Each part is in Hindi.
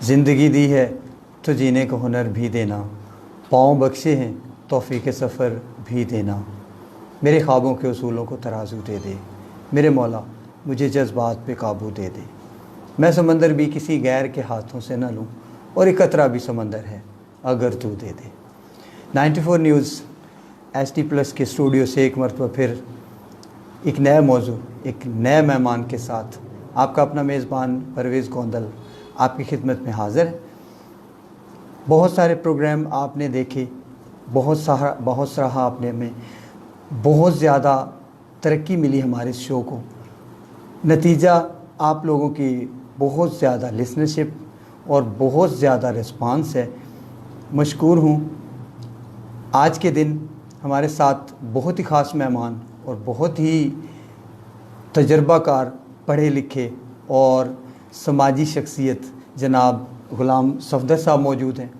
ज़िंदगी दी है तो जीने को हुनर भी देना, पाँव बख्शे हैं तौफ़ीक़ सफ़र भी देना। मेरे ख्वाबों के उसूलों को तराजू दे दे, मेरे मौला मुझे जज्बात पे काबू दे दे। मैं समंदर भी किसी गैर के हाथों से न लूँ, और एक कतरा भी समंदर है अगर तू दे दे। 94 न्यूज़ HD+ के स्टूडियो से एक मरतबा फिर एक नया मौजू, एक नए मेहमान के साथ आपका अपना मेज़बान परवेज़ गोंदल आपकी खिदमत में हाज़िर है। बहुत सारे प्रोग्राम आपने देखे, बहुत सराहा आपने में, बहुत ज़्यादा तरक्की मिली हमारे इस शो को। नतीजा आप लोगों की बहुत ज़्यादा लिसनरशिप और बहुत ज़्यादा रिस्पांस है। मशकूर हूँ। आज के दिन हमारे साथ बहुत ही ख़ास मेहमान और बहुत ही तजर्बाकार, पढ़े लिखे और समाजी शख्सियत जनाब ग़ुलाम सफदर साहब मौजूद हैं।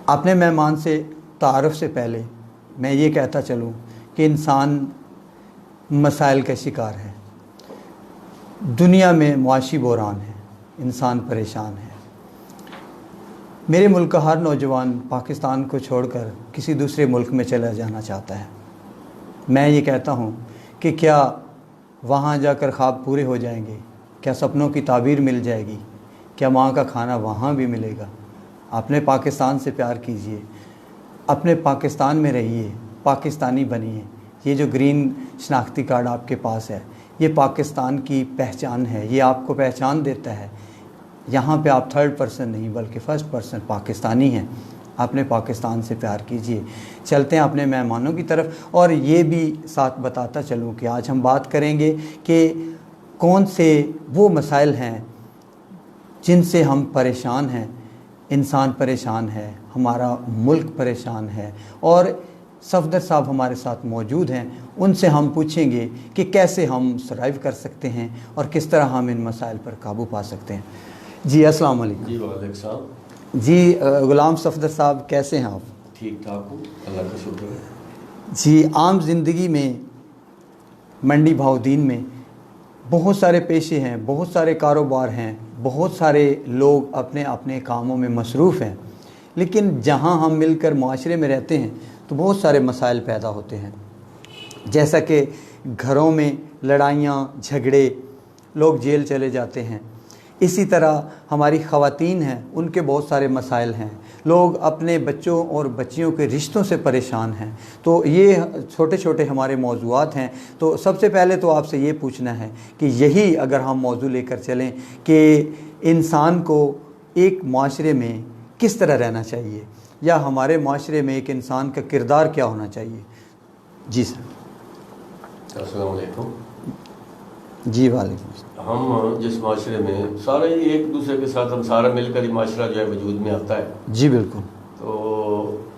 अपने मेहमान से तारुफ़ से पहले मैं ये कहता चलूँ कि इंसान मसाइल का शिकार है। दुनिया में मुआशी बहरान है, इंसान परेशान है। मेरे मुल्क का हर नौजवान पाकिस्तान को छोड़कर किसी दूसरे मुल्क में चला जाना चाहता है। मैं ये कहता हूँ कि क्या वहाँ जाकर ख्वाब पूरे हो जाएंगे? क्या सपनों की ताबीर मिल जाएगी? क्या माँ का खाना वहाँ भी मिलेगा? अपने पाकिस्तान से प्यार कीजिए, अपने पाकिस्तान में रहिए, पाकिस्तानी बनिए। ये जो ग्रीन शनाख्ती कार्ड आपके पास है, ये पाकिस्तान की पहचान है, ये आपको पहचान देता है। यहाँ पे आप थर्ड पर्सन नहीं बल्कि फ़र्स्ट पर्सन पाकिस्तानी हैं। अपने पाकिस्तान से प्यार कीजिए। चलते हैं अपने मेहमानों की तरफ, और ये भी साथ बताता चलूँ कि आज हम बात करेंगे कि कौन से वो मसाइल हैं जिनसे हम परेशान हैं। इंसान परेशान है, हमारा मुल्क परेशान है, और सफदर साहब हमारे साथ मौजूद हैं। उनसे हम पूछेंगे कि कैसे हम सर्वाइव कर सकते हैं और किस तरह हम इन मसाइल पर काबू पा सकते हैं। जी अस्सलाम वालेकुम। जी वालेकुम सलाम। जी ग़ुलाम सफदर साहब कैसे हैं आप? ठीक ठाक हूँ, अल्लाह का शुक्र है। जी, आम ज़िंदगी में, मंडी भाउदीन में बहुत सारे पेशे हैं, बहुत सारे कारोबार हैं, बहुत सारे लोग अपने अपने कामों में मसरूफ़ हैं, लेकिन जहाँ हम मिलकर माशरे में रहते हैं तो बहुत सारे मसाइल पैदा होते हैं। जैसा कि घरों में लड़ाइयाँ झगड़े, लोग जेल चले जाते हैं। इसी तरह हमारी ख़वातीन हैं, उनके बहुत सारे मसाइल हैं। लोग अपने बच्चों और बच्चियों के रिश्तों से परेशान हैं। तो ये छोटे छोटे हमारे मौज़ूआत हैं। तो सबसे पहले तो आपसे ये पूछना है कि यही अगर हम मौजू लेकर चलें कि इंसान को एक माशरे में किस तरह रहना चाहिए, या हमारे माशरे में एक इंसान का किरदार क्या होना चाहिए। जी सर। अस्सलाम वालेकुम। जी वालेकुम। हम जिस माशरे में सारे एक दूसरे के साथ हम सारा मिलकर ही माशरा जो है वजूद में आता है। जी बिल्कुल। तो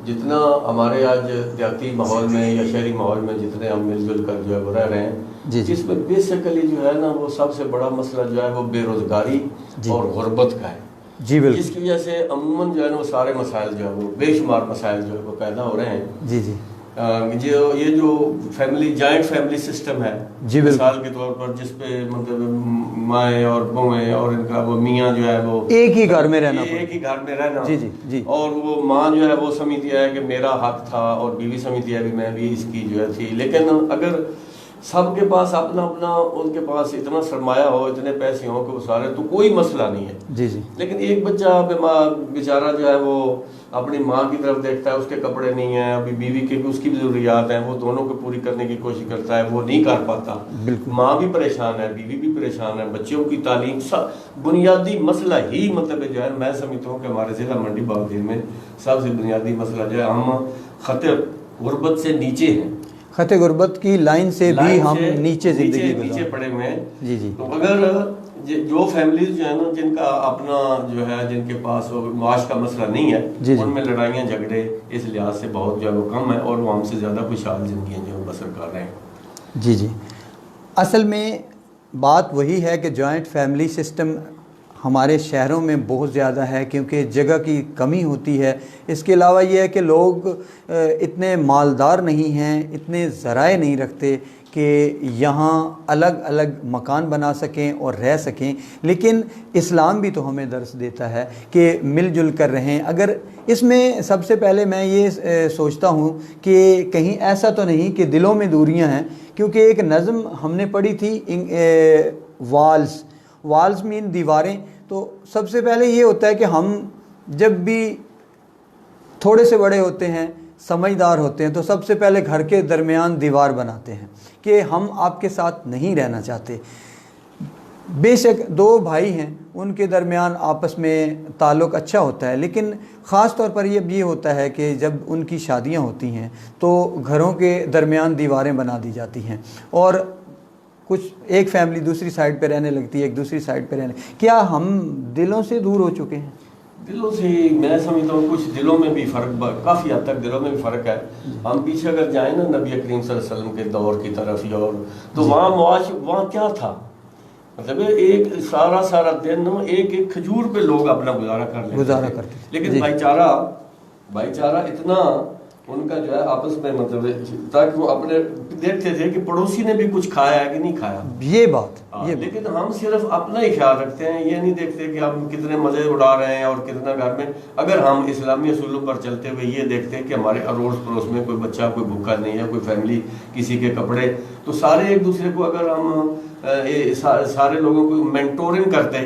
जितना हमारे आज देहाती माहौल में या शहरी माहौल में जितने हम मिलजुल कर जो है वो रह रहे हैं, जिसमें बेसिकली जो है ना वो सबसे बड़ा मसला जो है वो बेरोज़गारी और गुर्बत का है। जी बिल्कुल। जिसकी वजह से अमूमन जो है ना वो सारे मसाइल जो है वो बेशुमार मसाइल जो है वो पैदा हो रहे हैं। जी जी। जो ये जो फैमिली जॉइंट फैमिली सिस्टम है, जी मिसाल के तौर पर जिस पे मतलब माएँ और बहुएँ और इनका वो मियाँ जो है वो एक ही घर में रहना, एक ही घर में रहना। जी जी जी। और वो माँ जो है वो समझती है कि मेरा हक था, और बीवी समझती है कि मैं भी इसकी जो है थी। लेकिन अगर सबके पास अपना अपना, उनके पास इतना सरमाया हो, इतने पैसे हों कि वो सारे, तो कोई मसला नहीं है। जी जी। लेकिन एक बच्चा बेचारा जो है वो अपनी माँ की तरफ देखता है, उसके कपड़े नहीं हैं, अभी बीवी के भी उसकी भी ज़रूरियात हैं, वो दोनों को पूरी करने की कोशिश करता है, वो नहीं कर पाता। माँ भी परेशान है, बीवी भी परेशान है, बच्चों की तालीम, सब बुनियादी मसला ही मतलब जो है मैं समझता हूँ कि हमारे ज़िला मंडी भाउदीन में सबसे बुनियादी मसला जो है हम खतरे गुर्बत से नीचे हैं। खते गुर्बत की लाइन से भी हम नीचे जिंदगी नीचे पड़े हुए हैं। जी जी। तो अगर जो फैमिलीज जो है ना जिनका अपना जो है, जिनके पास माश का मसला नहीं है, उनमें लड़ाइयाँ झगड़े इस लिहाज से बहुत जो है वो कम है, और वो हमसे ज़्यादा खुशहाल जिंदगी जो बसर कर रहे हैं। जी जी। असल में बात वही है कि जॉइंट फैमिली सिस्टम हमारे शहरों में बहुत ज़्यादा है क्योंकि जगह की कमी होती है। इसके अलावा ये है कि लोग इतने मालदार नहीं हैं, इतने ज़राए नहीं रखते कि यहाँ अलग अलग मकान बना सकें और रह सकें, लेकिन इस्लाम भी तो हमें दर्स देता है कि मिलजुल कर रहें। अगर इसमें सबसे पहले मैं ये सोचता हूँ कि कहीं ऐसा तो नहीं कि दिलों में दूरियाँ हैं, क्योंकि एक नज़म हमने पढ़ी थी वाल्स मीन दीवारें। तो सबसे पहले ये होता है कि हम जब भी थोड़े से बड़े होते हैं, समझदार होते हैं, तो सबसे पहले घर के दरमियान दीवार बनाते हैं कि हम आपके साथ नहीं रहना चाहते। बेशक दो भाई हैं, उनके दरमियान आपस में ताल्लुक़ अच्छा होता है, लेकिन ख़ास तौर पर ये होता है कि जब उनकी शादियां होती हैं तो घरों के दरमियान दीवारें बना दी जाती हैं और कुछ एक फैमिली दूसरी साइड पे रहने लगती है, एक दूसरी साइड पे रहने। क्या हम दिलों से दूर हो चुके हैं? दिलों से मैं समझता हूँ कुछ दिलों में भी फ़र्क, काफ़ी हद तक दिलों में भी फ़र्क है। हम पीछे अगर जाएँ ना नबी करीम सल्लल्लाहु अलैहि वसल्लम के दौर की तरफ और तो वहाँ क्या था, मतलब एक सारा दिन एक खजूर पे लोग अपना गुजारा करते थे। लेकिन भाईचारा इतना उनका जो है आपस में, मतलब ताकि वो अपने देखते थे कि पड़ोसी ने भी कुछ खाया है कि नहीं खाया, ये बात लेकिन हम सिर्फ अपना ही ख्याल रखते हैं, ये नहीं देखते कि हम कितने मजे उड़ा रहे हैं और कितना घर में। अगर हम इस्लामी असूलों पर चलते हुए ये देखते हैं कि हमारे अड़ोस पड़ोस में कोई बच्चा कोई भूखा नहीं है, कोई फैमिली किसी के कपड़े, तो सारे एक दूसरे को अगर हम सारे लोगों को मेंटोरिंग करते,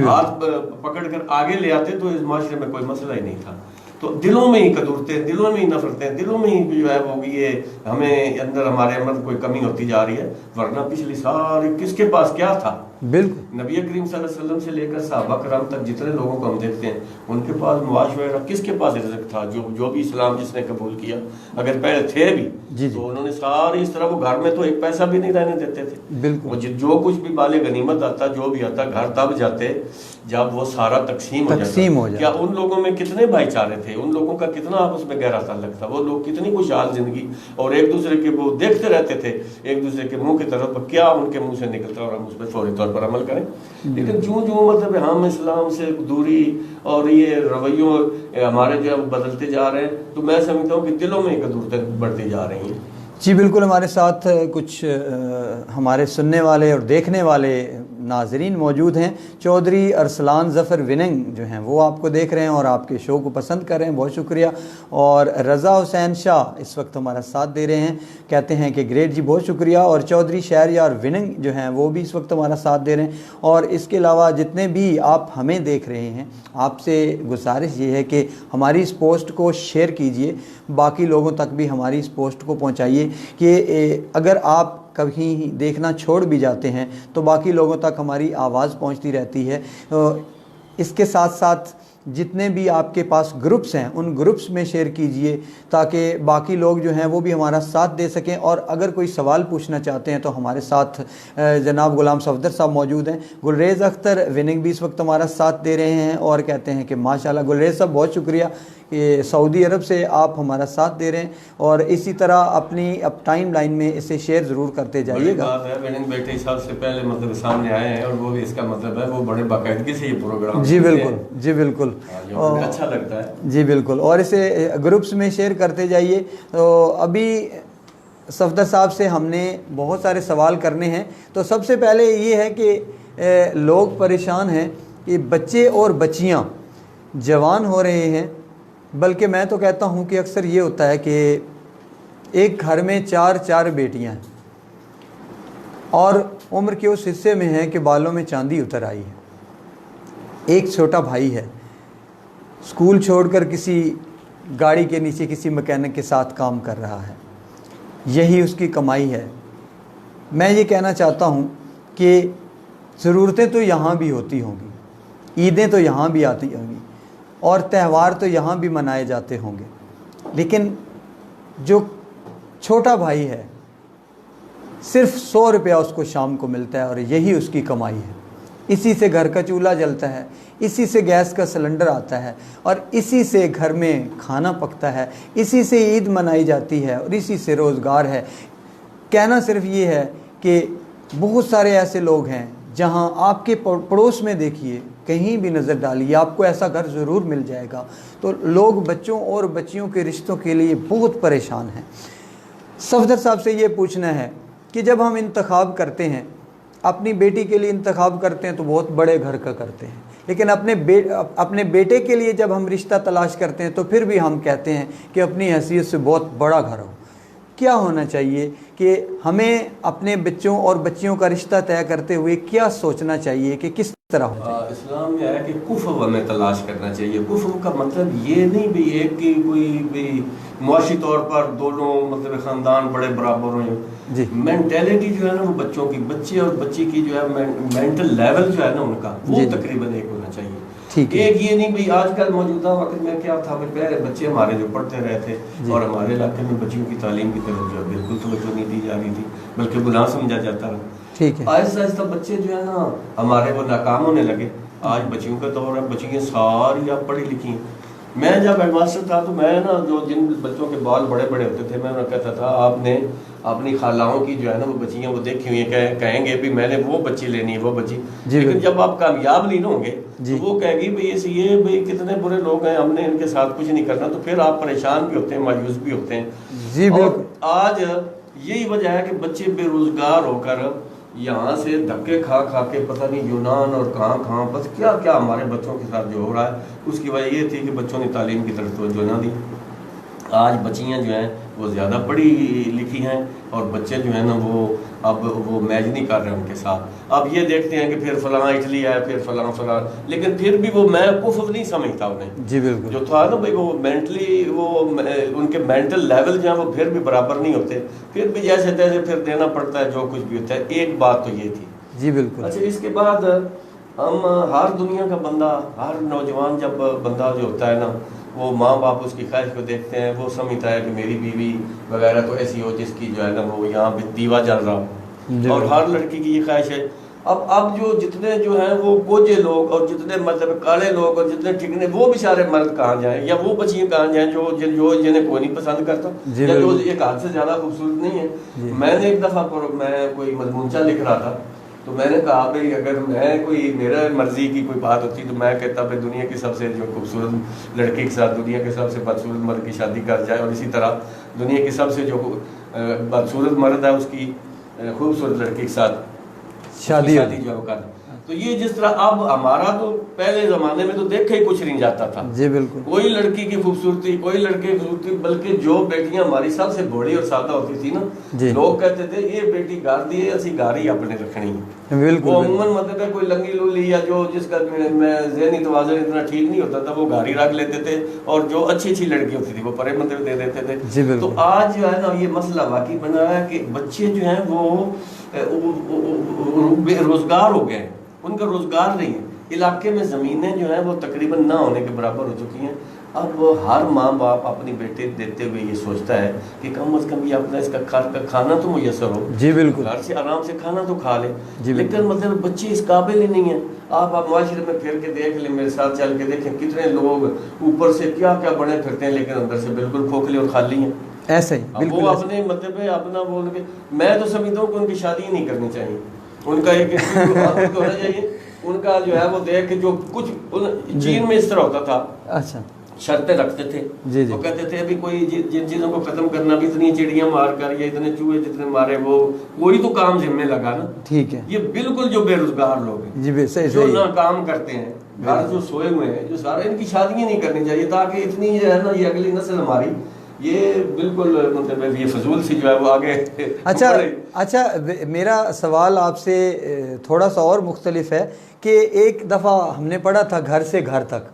हाथ पकड़ कर आगे ले आते, तो इस माशरे में कोई मसला ही नहीं था। तो दिलों में ही कदूरतें, दिलों में ही नफरतें, दिलों में ही जो है वो ये हमें अंदर हमारे अंदर कोई कमी होती जा रही है। वरना पिछली सारी किसके पास क्या था? बिल्कुल नबी करीम सल्लल्लाहु अलैहि वसल्लम से लेकर सहाबा कराम तक जितने लोगों को हम देखते हैं, उनके पास मुआश वगैरह, किसके पास रिज़्क़ था? जो भी इस्लाम जिसने कबूल किया, अगर पहले थे भी तो उन्होंने सारे इस तरह, वो घर में तो एक पैसा भी नहीं रहने देते थे। बिल्कुल जो कुछ भी माले गनीमत आता, जो भी आता, घर तब जाते जब वो सारा तकसीम हो जाता। क्या उन लोगों में कितने भाईचारे थे, उन लोगों का कितना आपस में गहरा ताल्लुक था, वो लोग कितनी खुशहाल जिंदगी, और एक दूसरे के वो देखते रहते थे एक दूसरे के मुंह की तरफ क्या उनके मुंह से निकलता है और हम उस पर फौरी तौर पर अमल करें। लेकिन जो मतलब हम इस्लाम से दूरी और ये रवैयों हमारे जो बदलते जा रहे हैं, तो मैं समझता हूँ कि दिलों में कदूरतें बढ़ती जा रही हैं। जी बिल्कुल। हमारे साथ कुछ हमारे सुनने वाले और देखने वाले नाजरीन मौजूद हैं। चौधरी अरसलान ज़फ़र विनंग जो हैं वो आपको देख रहे हैं और आपके शो को पसंद कर रहे हैं, बहुत शुक्रिया। और रज़ा हुसैन शाह इस वक्त हमारा साथ दे रहे हैं, कहते हैं कि ग्रेट जी, बहुत शुक्रिया। और चौधरी शहरयार विनंग जो हैं वो भी इस वक्त हमारा साथ दे रहे हैं। और इसके अलावा जितने भी आप हमें देख रहे हैं, आपसे गुजारिश ये है कि हमारी इस पोस्ट को शेयर कीजिए, बाकी लोगों तक भी हमारी इस पोस्ट को पहुँचाइए कि अगर आप कभी देखना छोड़ भी जाते हैं तो बाकी लोगों तक हमारी आवाज़ पहुंचती रहती है। इसके साथ साथ जितने भी आपके पास ग्रुप्स हैं उन ग्रुप्स में शेयर कीजिए ताकि बाकी लोग जो हैं वो भी हमारा साथ दे सकें। और अगर कोई सवाल पूछना चाहते हैं तो हमारे साथ जनाब गुलाम सफदर साहब मौजूद हैं। गुलरेज़ अख्तर विनिंग भी इस वक्त हमारा साथ दे रहे हैं और कहते हैं कि माशाल्लाह। गुलरेज़ साहब बहुत शुक्रिया कि सऊदी अरब से आप हमारा साथ दे रहे हैं और इसी तरह अपनी टाइम लाइन में इसे शेयर ज़रूर करते जाइएगा। विनिंग बेटे साहब से पहले मतलब सामने आए हैं और वो भी इसका मतलब है वो बड़े बाकायदगी से ये प्रोग्राम। जी बिल्कुल, जी बिल्कुल, अच्छा लगता है। जी बिल्कुल। और इसे ग्रुप्स में शेयर करते जाइए। तो अभी सफदर साहब से हमने बहुत सारे सवाल करने हैं। तो सबसे पहले ये है कि लोग परेशान हैं कि बच्चे और बच्चियां जवान हो रहे हैं, बल्कि मैं तो कहता हूं कि अक्सर ये होता है कि एक घर में चार बेटियां हैं और उम्र के उस हिस्से में है कि बालों में चांदी उतर आई है। एक छोटा भाई है, स्कूल छोड़कर किसी गाड़ी के नीचे किसी मैकेनिक के साथ काम कर रहा है, यही उसकी कमाई है। मैं ये कहना चाहता हूँ कि ज़रूरतें तो यहाँ भी होती होंगी, ईदें तो यहाँ भी आती होंगी और त्यौहार तो यहाँ भी मनाए जाते होंगे, लेकिन जो छोटा भाई है सिर्फ 100 रुपया उसको शाम को मिलता है और यही उसकी कमाई है। इसी से घर का चूल्हा जलता है, इसी से गैस का सिलेंडर आता है और इसी से घर में खाना पकता है, इसी से ईद मनाई जाती है और इसी से रोज़गार है। कहना सिर्फ ये है कि बहुत सारे ऐसे लोग हैं जहां आपके पड़ोस में देखिए, कहीं भी नज़र डालिए, आपको ऐसा घर ज़रूर मिल जाएगा। तो लोग बच्चों और बच्चियों के रिश्तों के लिए बहुत परेशान हैं। सफदर साहब से ये पूछना है कि जब हम इंतखाब करते हैं, अपनी बेटी के लिए इंतखाब करते हैं तो बहुत बड़े घर का करते हैं, लेकिन अपने बेटे के लिए जब हम रिश्ता तलाश करते हैं तो फिर भी हम कहते हैं कि अपनी हैसियत से बहुत बड़ा घर हो। क्या होना चाहिए कि हमें अपने बच्चों और बच्चियों का रिश्ता तय करते हुए क्या सोचना चाहिए कि किस तरह हो? इस्लाम में है कि कुफ़ हमें तलाश करना चाहिए। कुफ़ का मतलब ये नहीं भी एक की कोई भी मुआशी तौर पर दोनों मतलब ख़ानदान बड़े बराबर हों जी। मेंटेलिटी जो है ना वो बच्चों की, बच्चे और बच्ची की जो है मेंटल लेवल जो है ना उनका वो तकरीबन एक होना चाहिए। ठीक है। एक ये नहीं भाई आजकल मौजूदा वक्त में क्या था, पहले बच्चे हमारे जो पढ़ते रहे थे और हमारे इलाके में बच्चियों की तालीम की तरफ जो बिल्कुल तवज्जो नहीं दी जा रही थी, बल्कि गुनाह समझा जाता था। ठीक है। आहिस्ता आहिस्ता बच्चे जो है ना हमारे वो नाकाम होने लगे। आज बच्चियों का दौर है, बच्चियाँ सारी अब पढ़ी लिखी हैं। मैं जब हेडमास्टर था तो मैं ना जो जिन बच्चों के बाल बड़े बड़े होते थे मैं उन्हें कहता था आपने अपनी खालाओं की जो है ना वो बच्चियाँ वो देखी हुई हैं, कहेंगे भी मैंने वो बच्ची लेनी है वो बच्ची, लेकिन जब आप कामयाब नहीं होंगे तो वो कहेगी भाई ये भाई कितने बुरे लोग हैं, हमने इनके साथ कुछ नहीं करना। तो फिर आप परेशान भी होते हैं, मायूस भी होते हैं जी। और आज यही वजह है कि बच्चे बेरोजगार होकर यहाँ से धक्के खा खा के पता नहीं यूनान और कहाँ बस क्या क्या हमारे बच्चों के साथ जो हो रहा है उसकी वजह ये थी कि बच्चों ने तालीम की तरफ तवज्जो ना दी। आज बच्चियाँ जो हैं वो ज़्यादा पढ़ी लिखी हैं और बच्चे जो हैं ना वो मैच नहीं कर रहे उनके साथ। अब ये देखते हैं कि फिर फलां इटली है, फिर फलां, लेकिन फिर भी वो मैं कुफ़्र नहीं समझता उन्हें जी। बिल्कुल जो था ना भाई वो मेंटली वो उनके मेंटल लेवल जो है वो फिर भी बराबर नहीं होते, फिर भी जैसे तैसे फिर देना पड़ता है जो कुछ भी होता है। एक बात तो ये थी जी। बिल्कुल। अच्छा, इसके बाद हम हर दुनिया का बंदा, हर नौजवान जब बंदा जो होता है ना वो माँ बाप उसकी ख्वाहिश को देखते हैं, वो समझता है कि मेरी बीवी वगैरह तो ऐसी हो जिसकी जो है ना वो यहाँ पे दीवा जल रहा हो, और हर लड़की की ये ख्वाहिश है। अब जो जितने जो हैं वो गोजे लोग और जितने मतलब काले लोग और जितने ठिकने वो बेचारे मर्द कहाँ जाएं या वो बच्चियाँ कहाँ जाएं जो जिन्हें कोई नहीं पसंद करता या जो एक हाथ से ज़्यादा खूबसूरत नहीं है। मैंने एक दफ़ा मैं कोई मजमूनचा लिख रहा था तो मैंने कहा भाई अगर मैं कोई मेरा मर्जी की कोई बात होती तो मैं कहता भाई दुनिया की सबसे जो खूबसूरत लड़के के साथ दुनिया के सबसे बदसूरत मर्द की शादी कर जाए, और इसी तरह दुनिया की सबसे जो बदसूरत मर्द है उसकी खूबसूरत लड़के के साथ शादी जो कर। तो ये जिस तरह अब हमारा तो पहले जमाने में तो देखा ही कुछ नहीं जाता था जी। बिल्कुल। कोई लड़की की खूबसूरती कोई लड़के की खूबसूरती, बल्कि जो बेटियां हमारी सबसे बड़ी और सादा होती थी ना लोग कहते थे ये बेटी गार दी है असी गार ही अपने रखनी है। बिल्कुल। वो अमूमन मतलब है कोई लंगी लूली या जो जिसका ज़हनी तवाज़ुन इतना ठीक नहीं होता था वो गार ही रख लेते थे, और जो अच्छी अच्छी लड़की होती थी वो परे मतलब दे देते थे जी। तो आज जो है ना ये मसला वाकई बना है कि बच्चे जो हैं वो बेरोजगार हो गए, उनका रोजगार नहीं है। इलाके में ज़मीनें जो हैं वो तकरीबन ना होने के बराबर हो चुकी हैं। अब हर माँ बाप अपनी बेटे देते हुए ये सोचता है कि कम अज़ कम ये अपना इसका घर का खाना तो मुयसर हो जी। बिल्कुल। घर से आराम से खाना तो खा ले जी। लेकिन मतलब बच्चे इस काबिल ही नहीं है। आप माशरे में फिर के देख लें, मेरे साथ चल के देखें कितने लोग ऊपर से क्या क्या बने फिरते हैं लेकिन अंदर से बिल्कुल खोखले और खाली हैं। ऐसे ही वो अपने मतलब अपना बोल के मैं तो समझता हूँ कि उनकी शादी ही नहीं करनी चाहिए। उनका एक होना चाहिए उनका जो है वो देख के जो कुछ चीन में इस तरह होता था। अच्छा। शर्तें रखते थे जी। वो कहते थे अभी कोई जिन चीज़ों को खत्म करना भी इतनी चिड़ियां मार कर या इतने चूहे जितने मारे वो कोई तो काम जिम्मे लगा ना। ठीक है। ये बिल्कुल जो बेरोजगार लोग हैं जी सही जो ना काम करते हैं घर जो सोए हुए हैं जो सारे इनकी शादियां नहीं करनी चाहिए ताकि इतनी जो है ना ये अगली नस्ल हमारी ये बिल्कुल मतलब ये फजूल सी जो है वो आगे। अच्छा मेरा सवाल आपसे थोड़ा सा और मुख्तलिफ है कि एक दफ़ा हमने पढ़ा था घर से घर तक,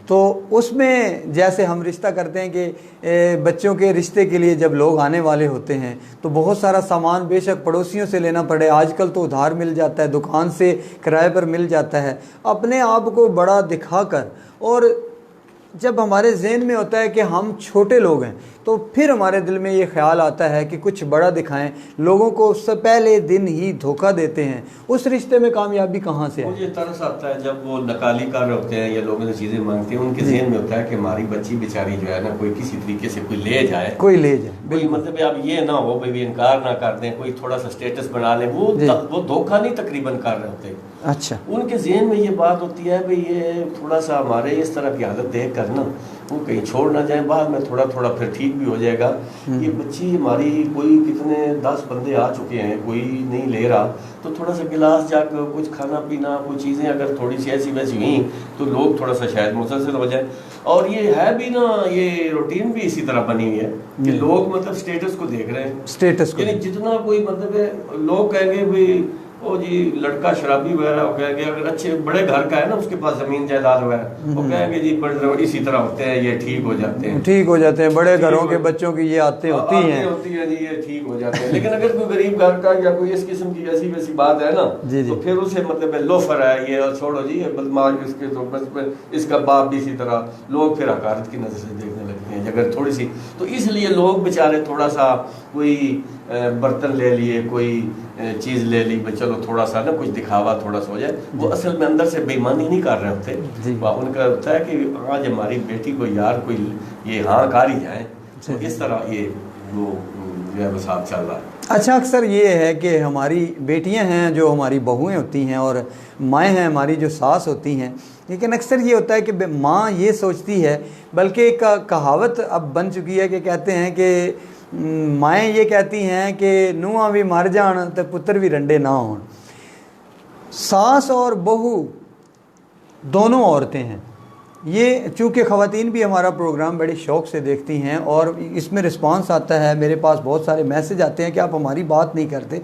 तो उसमें जैसे हम रिश्ता करते हैं कि बच्चों के रिश्ते के लिए जब लोग आने वाले होते हैं तो बहुत सारा सामान बेशक पड़ोसियों से लेना पड़े, आजकल तो उधार मिल जाता है, दुकान से किराए पर मिल जाता है, अपने आप को बड़ा दिखाकर, और जब हमारे जहन में होता है कि हम छोटे लोग हैं तो फिर हमारे दिल में ये ख्याल आता है कि कुछ बड़ा दिखाएं, लोगों को उससे पहले दिन ही धोखा देते हैं। उस रिश्ते में कामयाबी कहाँ से है? मुझे तरस आता है जब वो नकाली कर रहे होते हैं या लोगों से चीज़ें मांगते हैं, उनके जहन में होता है कि हमारी बच्ची बेचारी जो है ना कोई किसी तरीके से कोई ले जाए कोई मतलब अब ये ना हो भाई इनकार ना कर दें, कोई थोड़ा सा स्टेटस बना ले, वो धोखा नहीं तकरीबन कर रहे होते। अच्छा। उनके ज़हन में ये बात होती है भाई ये थोड़ा सा हमारे इस तरह की हालत देख कर ना वो कहीं छोड़ ना जाए, बाद में थोड़ा थोड़ा फिर ठीक भी हो जाएगा। ये बच्ची हमारी कोई कितने 10 बंदे आ चुके हैं, कोई नहीं ले रहा, तो थोड़ा सा गिलास जाकर कुछ खाना पीना, कुछ चीज़ें अगर थोड़ी सी ऐसी वैसी हुई तो लोग थोड़ा सा शायद मुसलसल हो जाए। और ये है भी ना, ये रूटीन भी इसी तरह बनी हुई है कि लोग मतलब स्टेटस को देख रहे हैं, स्टेटस को, यानी जितना कोई मतलब है लोग कहेंगे भाई ओ जी लड़का शराबी वगैरह, वो कहेंगे अगर अच्छे बड़े घर का है ना उसके पास जमीन जायदाद वगैरह, वो कहेंगे जी बड़े इसी तरह होते हैं, ये ठीक हो जाते हैं, ठीक हो जाते हैं, बड़े घरों के बच्चों की ये आदतें होती हैं जी, ये ठीक हो जाते हैं। लेकिन अगर कोई गरीब घर का या कोई इस किस्म की ऐसी वैसी बात है ना जी, तो फिर उसे मतलब लोफर है ये, और छोड़ो जी बदमाश, इसके तो बस इसका बाप भी इसी तरह, लोग फिर हकारत की नजर से देखने लगते हैं अगर थोड़ी सी। तो इसलिए लोग बेचारे थोड़ा सा कोई बर्तन ले लिए, कोई चीज़ ले ली, चलो थोड़ा सा ना कुछ दिखावा थोड़ा सा हो जाए, वो असल में अंदर से बेईमानी नहीं कर रहे होते। उनका होता है कि आज हमारी बेटी को यार कोई ये हाँ कार ही जाए, तो इस तरह ये वो जो है वो साथ चल रहा है। अच्छा, अक्सर ये है कि हमारी बेटियां हैं जो हमारी बहुएं होती हैं और माएँ हैं हमारी जो सास होती हैं, लेकिन अक्सर ये होता है कि माँ ये सोचती है, बल्कि एक कहावत अब बन चुकी है कि कहते हैं कि माएँ ये कहती हैं कि नूंहां भी मर जान तो पुत्र भी रंडे ना हों। सास और बहू दोनों औरतें हैं, ये चूँकि ख़वातीन भी हमारा प्रोग्राम बड़े शौक़ से देखती हैं और इसमें रिस्पांस आता है, मेरे पास बहुत सारे मैसेज आते हैं कि आप हमारी बात नहीं करते।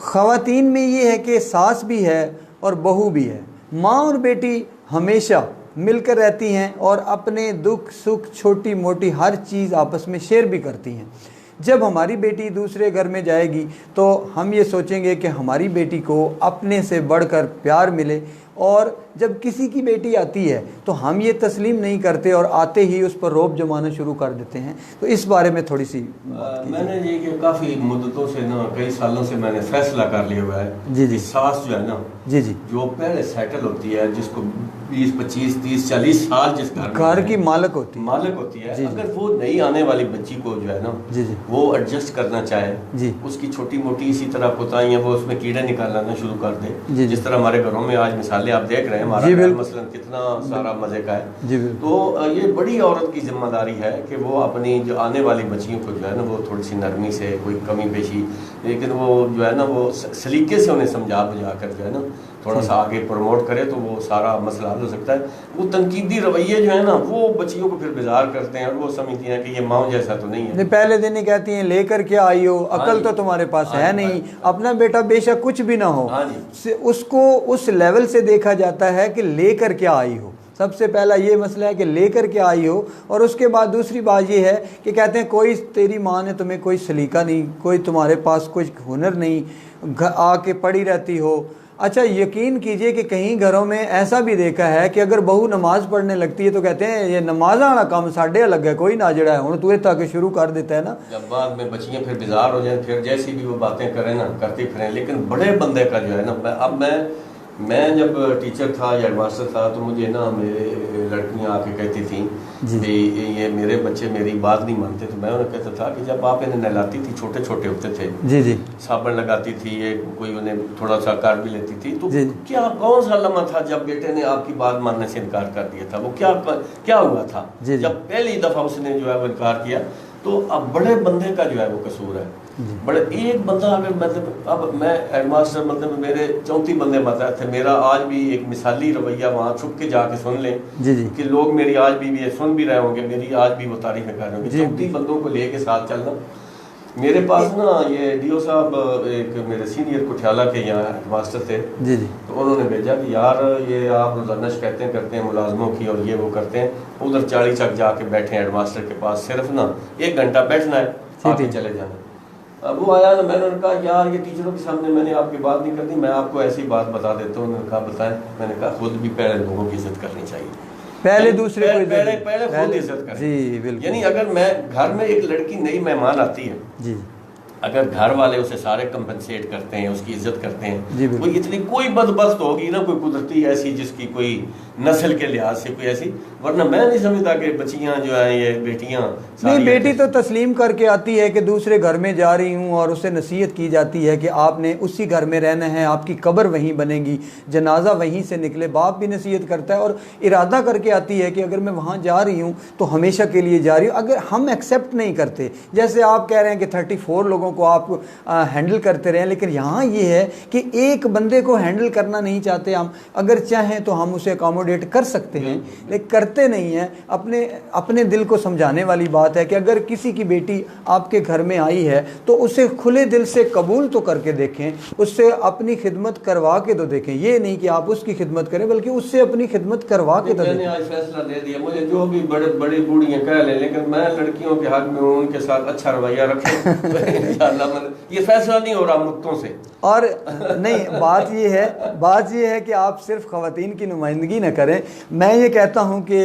ख़वातीन में ये है कि सास भी है और बहू भी है, माँ और बेटी हमेशा मिलकर रहती हैं और अपने दुख सुख छोटी मोटी हर चीज़ आपस में शेयर भी करती हैं। जब हमारी बेटी दूसरे घर में जाएगी तो हम ये सोचेंगे कि हमारी बेटी को अपने से बढ़कर प्यार मिले, और जब किसी की बेटी आती है तो हम ये तस्लीम नहीं करते और आते ही उस पर रौब जमाना शुरू कर देते हैं। तो इस बारे में थोड़ी सी मैंने ये कि काफ़ी मुद्दतों से ना, कई सालों से मैंने फैसला कर लिया हुआ है जी जी, सास जो है ना जी जी, जो पहले सेटल होती है, जिसको 20, 25, 30, 40 साल जिस घर की मालिक होती है, जी, अगर वो नई आने वाली बच्ची को जो है ना जी जी, वो एडजस्ट करना चाहे जी, उसकी छोटी मोटी इसी तरह कोताहियां वो उसमें कीड़े निकालना शुरू कर दे, जी, जिस तरह हमारे घरों में आज मिसालें आप देख रहे हैं, हमारा घर मसलन कितना सारा मजे का है जी, तो ये बड़ी औरत की जिम्मेदारी है कि वो अपनी जो आने वाली बच्चियों को जो है ना वो थोड़ी सी नरमी से, कोई कमी पेशी, लेकिन वो जो है ना वो सलीके से उन्हें समझा बुझा कर जो है ना थोड़ा सा आगे प्रमोट करे तो वो सारा मसला हल हो सकता है। वो तनकीदी रवैये जो है ना वो बच्चियों को फिर बेजार करते हैं और वो समझती हैं कि ये माँ जैसा तो नहीं है। पहले दिन ही कहती हैं लेकर क्या आई हो, अकल तो तुम्हारे पास है नहीं, अपना बेटा बेशक कुछ भी ना हो, उसको उस लेवल से देखा जाता है कि लेकर क्या आई हो। सबसे पहला ये मसला है कि लेकर के आई हो, और उसके बाद दूसरी बात ये है कि कहते हैं कोई तेरी माँ ने तुम्हें कोई सलीका नहीं, कोई तुम्हारे पास कुछ हुनर नहीं, आके पड़ी रहती हो। अच्छा, यकीन कीजिए कि कहीं घरों में ऐसा भी देखा है कि अगर बहू नमाज पढ़ने लगती है तो कहते हैं ये नमाज आना काम साढ़े अलग है, कोई ना जड़ा है हूँ तू तक शुरू कर देता है ना। जब बाद में बच्चियाँ फिर बेजार हो जाए, फिर जैसी भी वो बातें करें ना करती फिरें, लेकिन बड़े बंदे का जो है ना, अब मैं जब टीचर था या मास्टर था तो मुझे ना मेरे लड़कियां आके कहती थी कि ये मेरे बच्चे मेरी बात नहीं मानते, तो मैं उन्हें कहता था कि जब आप इन्हें नहलाती थी, छोटे छोटे होते थे जी जी, साबुन लगाती थी, ये कोई उन्हें थोड़ा सा कार भी लेती थी, तो क्या कौन सा लम्हा था जब बेटे ने आपकी बात मानने से इनकार कर दिया था? वो क्या हुआ था जब पहली दफा उसने जो है वो इनकार किया? तो अब बड़े बंदे का जो है वो कसूर है। बड़े एक बंदा अगर मतलब अब मैं हेडमास्टर मतलब मेरे 34 बंदे बताए थे, मेरा आज भी एक मिसाली रवैया वहाँ छुप के जाके सुन लें कि लोग मेरी आज भी ये सुन भी रहे होंगे, मेरी आज भी वो तारीफें कर रहे होंगे। 34 बंदों को लेके साथ चलना। मेरे पास ना ये डीओ साहब एक मेरे सीनियर कुठियाला के यहाँ हेडमास्टर थे जी जी, तो उन्होंने भेजा कि यार ये आप रोजाना शिकायतें करते हैं मुलाजमों की और ये वो करते हैं, उधर 40 तक जाके बैठे हेडमास्टर के पास, सिर्फ ना 1 घंटा बैठना है, आके चले जाना। अब वो आया ना, मैंने उनका यार ये टीचरों के सामने मैंने आपकी बात नहीं करनी, मैं आपको ऐसी बात बता देता हूँ। उन्होंने कहा बताएं। मैंने कहा खुद भी पहले लोगों की इज्जत करनी चाहिए, पहले दूसरे को पहले खुद इज्जत करें। जी बिल्कुल। यानी अगर मैं घर में एक लड़की नई मेहमान आती है जी, अगर घर वाले उसे सारे कंपनसेट करते हैं, उसकी इज्जत करते जी, हैं, कोई इतनी कोई बदबख्त होगी ना, कोई कुदरती ऐसी जिसकी कोई नस्ल के लिहाज से कोई ऐसी, वरना मैं नहीं समझता कि बच्चियां जो है ये बेटियां नहीं, बेटी तो तस्लीम करके आती है कि दूसरे घर में जा रही हूँ और उसे नसीहत की जाती है कि आपने उसी घर में रहना है, आपकी कब्र वहीं बनेगी, जनाजा वहीं से निकले। बाप भी नसीहत करता है और इरादा करके आती है कि अगर मैं वहाँ जा रही हूँ तो हमेशा के लिए जा रही हूँ। अगर हम एक्सेप्ट नहीं करते, जैसे आप कह रहे हैं कि 34 लोगों को आप हैंडल करते रहें, लेकिन यहाँ ये है कि एक बंदे को हैंडल करना नहीं चाहते हम। अगर चाहें तो हम उसे अकोमोडेट कर सकते हैं, लेकिन करते नहीं हैं। अपने दिल को समझाने वाली बात है कि अगर किसी की बेटी आपके घर में आई है तो उसे खुले दिल से कबूल तो करके देखें, उससे अपनी खिदमत करवा के तो देखें। ये नहीं कि आप उसकी खिदमत करें, बल्कि उससे अपनी खिदमत करवा के तो देखें। मैंने आज फैसला दे दिया, मुझे जो भी बड़ी बूढ़ियां कह लें, लेकिन मैं लड़कियों के हक में हूं, उनके साथ अच्छा रवैया रखें। तो इंशाअल्लाह ये फैसला नहीं हो रहा मुक्तों से। और नहीं, बात ये है कि आप सिर्फ ख़वातीन की नुमाइंदगी न करें। मैं ये कहता हूँ कि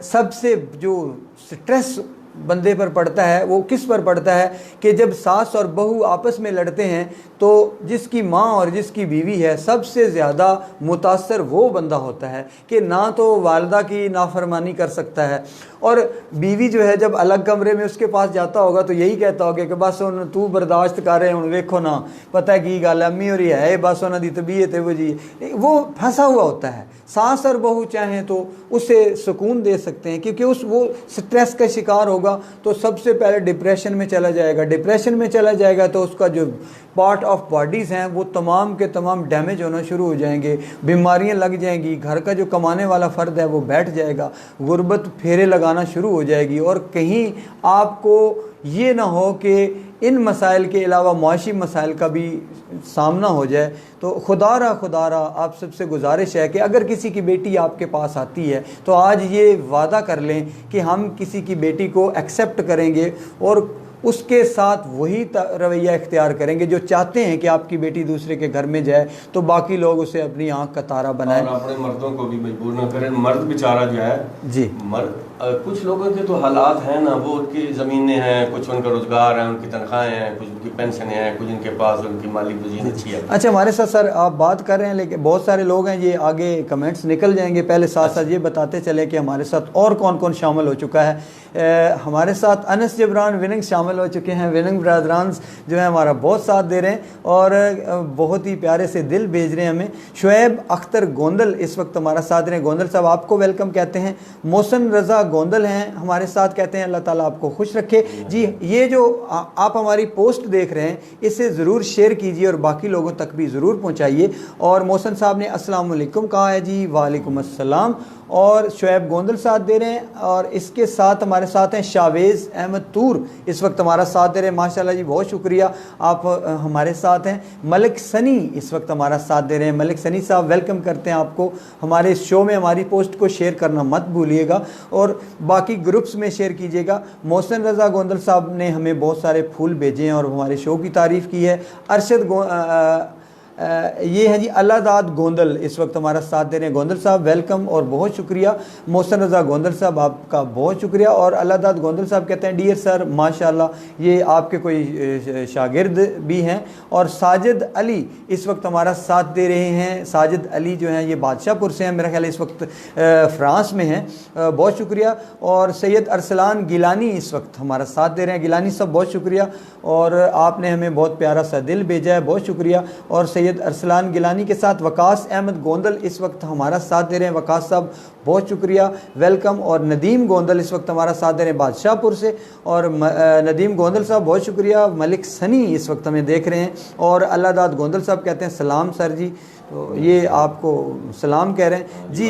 सबसे जो स्ट्रेस बंदे पर पड़ता है वो किस पर पड़ता है कि जब सास और बहू आपस में लड़ते हैं तो जिसकी माँ और जिसकी बीवी है, सबसे ज़्यादा मुतासर वो बंदा होता है कि ना तो वालिदा की नाफरमानी कर सकता है, और बीवी जो है जब अलग कमरे में उसके पास जाता होगा तो यही कहता होगा कि बस हुण तू बर्दाश्त कर रहे, हुण वेखो ना पता की गल अम्मी और है बस उन्होंने तबीयत है वो जी, वो फंसा हुआ होता है। सास और बहू चाहें तो उसे सुकून दे सकते हैं, क्योंकि वो स्ट्रेस का शिकार होगा तो सबसे पहले डिप्रेशन में चला जाएगा। डिप्रेशन में चला जाएगा तो उसका जो पार्ट ऑफ बॉडीज़ हैं वो तमाम के तमाम डैमेज होना शुरू हो जाएंगे, बीमारियां लग जाएंगी, घर का जो कमाने वाला फ़र्द है वो बैठ जाएगा, गुर्बत फेरे लगाना शुरू हो जाएगी। और कहीं आपको ये ना हो कि इन मसाइल के अलावा मुआशी मसाइल का भी सामना हो जाए। तो खुदारा आप सबसे गुजारिश है कि अगर किसी की बेटी आपके पास आती है तो आज ये वादा कर लें कि हम किसी की बेटी को एक्सेप्ट करेंगे और उसके साथ वही रवैया इख्तियार करेंगे जो चाहते हैं कि आपकी बेटी दूसरे के घर में जाए तो बाकी लोग उसे अपनी आंख का तारा बनाएं। और अपने मर्दों को भी मजबूर ना करें। मर्द बेचारा जो है जी, कुछ लोगों के तो हालात हैं ना, वो उनकी ज़मीनें हैं, कुछ उनका रोज़गार है, उनकी तनख्वाहें हैं, कुछ उनकी पेंशन है, कुछ उनके पास उनकी माली वजीन अच्छी है। अच्छा, हमारे साथ सर आप बात कर रहे हैं, लेकिन बहुत सारे लोग हैं, ये आगे कमेंट्स निकल जाएंगे। पहले साथ साथ ये बताते चले कि हमारे साथ और कौन कौन शामिल हो चुका है। हमारे साथ अनस जबरान विनिंग शामिल हो चुके हैं। विनिंग ब्रदरान जो है हमारा बहुत साथ दे रहे हैं और बहुत ही प्यारे से दिल भेज रहे हैं हमें। शुएब अख्तर गोंदल इस वक्त हमारा साथ दे रहे हैं। गोंदल साहब आपको वेलकम कहते हैं। मोहसन रज़ा गोंदल हैं हमारे साथ, कहते हैं अल्लाह ताला आपको खुश रखे। जी, ये जो आप हमारी पोस्ट देख रहे हैं इसे ज़रूर शेयर कीजिए और बाकी लोगों तक भी ज़रूर पहुँचाइए। और मोहसन साहब ने अस्सलाम वालेकुम कहा है जी, वालेकुम अस्सलाम। और शुएब गोंदल साथ दे रहे हैं और इसके साथ हमारे साथ हैं शावेज़ अहमद तूर इस वक्त हमारा साथ दे रहे हैं। माशाल्लाह जी, बहुत शुक्रिया, आप हमारे साथ हैं। मलिक सनी इस वक्त हमारा साथ दे रहे हैं। मलिक सनी साहब वेलकम करते हैं आपको हमारे इस शो में। हमारी पोस्ट को शेयर करना मत भूलिएगा और बाकी ग्रुप्स में शेयर कीजिएगा। मोहसन रज़ा गोंदल साहब ने हमें बहुत सारे फूल भेजे हैं और हमारे शो की तारीफ़ की है। अरशद ये है जी अल्लादाद गोंदल इस वक्त हमारा साथ दे रहे हैं। गोंदल साहब वेलकम और बहुत शुक्रिया। मोहसन रज़ा गोंदल साहब आपका बहुत शुक्रिया। और अल्लादाद गोंदल साहब कहते हैं डियर सर माशाल्लाह, ये आपके कोई शागिर्द भी हैं। और साजिद अली इस वक्त हमारा साथ दे रहे हैं। साजिद अली जो हैं ये बादशाहपुर से हैं, मेरा ख्याल इस वक्त फ्रांस में हैं, बहुत शुक्रिया। और सैयद अरसलान गिलानी इस वक्त हमारा साथ दे रहे हैं। गिलानी साहब बहुत शुक्रिया और आपने हमें बहुत प्यारा सा दिल भेजा है, बहुत शुक्रिया। और सैयद अरसलान गिलानी के साथ वकास अहमद गोंदल इस वक्त हमारा साथ दे रहे हैं। वकास साहब बहुत शुक्रिया, वेलकम। और नदीम गोंदल इस वक्त हमारा साथ दे रहे हैं बादशाहपुर से। और नदीम गोंदल साहब बहुत शुक्रिया। मलिक सनी इस वक्त हमें देख रहे हैं। और अल्लादाद गोंदल साहब कहते हैं सलाम सर जी, तो ये आपको सलाम कह रहे हैं जी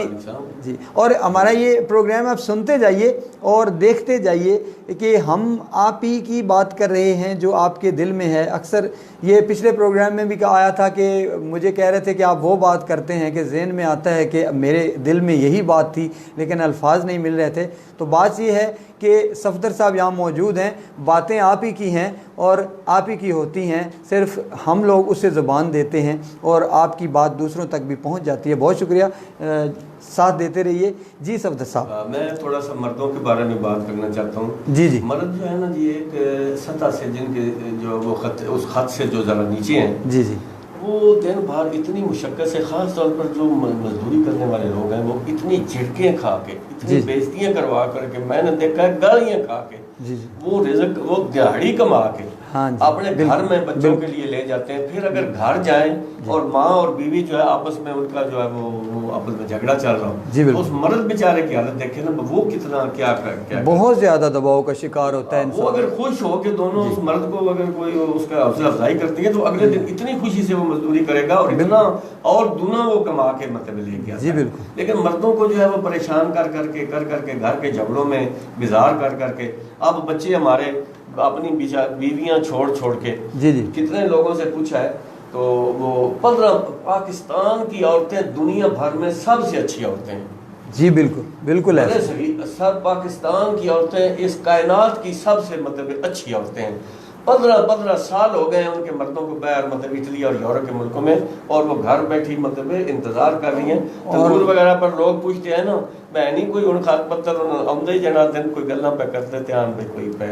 जी। और हमारा ये प्रोग्राम आप सुनते जाइए और देखते जाइए कि हम आप ही की बात कर रहे हैं जो आपके दिल में है। अक्सर ये पिछले प्रोग्राम में भी कहा आया था कि मुझे कह रहे थे कि आप वो बात करते हैं कि ज़हन में आता है कि मेरे दिल में यही बात थी लेकिन अल्फाज नहीं मिल रहे थे। तो बात ये है कि सफदर साहब यहाँ मौजूद हैं, बातें आप ही की हैं और आप ही की होती हैं, सिर्फ हम लोग उसे ज़ुबान देते हैं और आपकी बात दूसरों तक भी पहुंच जाती है। बहुत शुक्रिया, साथ देते रहिए। जी सफदर साहब, मैं थोड़ा सा मर्दों के बारे में बात करना चाहता हूँ। जी जी। मर्द जो है ना जी, एक सतह से जिनके जो वो खत उस खत से जो ज़रा नीचे हैं, जी जी, वो दिन भर इतनी मुशक्क़त से, ख़ास तौर पर जो मजदूरी करने वाले लोग हैं, वो इतनी झिड़कें खा के, इतनी बेइज्जतियाँ करवा करके, मैंने देखा है गालियाँ खा के, जी जी, वो रिज़्क वो दिहाड़ी कमा के हाँ जी, अपने घर में बच्चों के लिए ले जाते हैं। फिर अगर घर जाएं और माँ और बीवी जो है आपस में, उनका जो है वो आपस में झगड़ा चल रहा हो, तो उस मर्द बेचारे की हालत देखे ना, वो कितना क्या बहुत ज्यादा दबाव का शिकार होता है। वो अगर खुश हो कि दोनों उस मर्द को अगर कोई उसका हौसला अफजाई करती है, तो अगले दिन इतनी खुशी से वो मजदूरी करेगा और इतना और दूना वो कमा के मतलब लेके आता है। लेकिन मर्दों को जो है वो परेशान कर करके घर के झगड़ों में बिजार कर करके, अब बच्चे हमारे अपनी बीवियां छोड़ के, जी जी, कितने लोगों से पूछा है, तो वो 15 पाकिस्तान की औरतें दुनिया भर में सबसे अच्छी औरतें हैं। जी बिल्कुल बिल्कुल है सही, सब पाकिस्तान की औरतें इस कायनात की सबसे मतलब अच्छी औरतें हैं। 15 साल हो गए हैं उनके मर्दों को बाहर मतलब इटली और यूरोप के मुल्कों में, और वो घर बैठी मतलब इंतजार कर रही हैं। तंदूर वगैरह पर लोग पूछते हैं ना, मैं नहीं कोई उन खात पत्थर आमदे जना दिन कोई गल्ला पे करते ध्यान पे कोई पे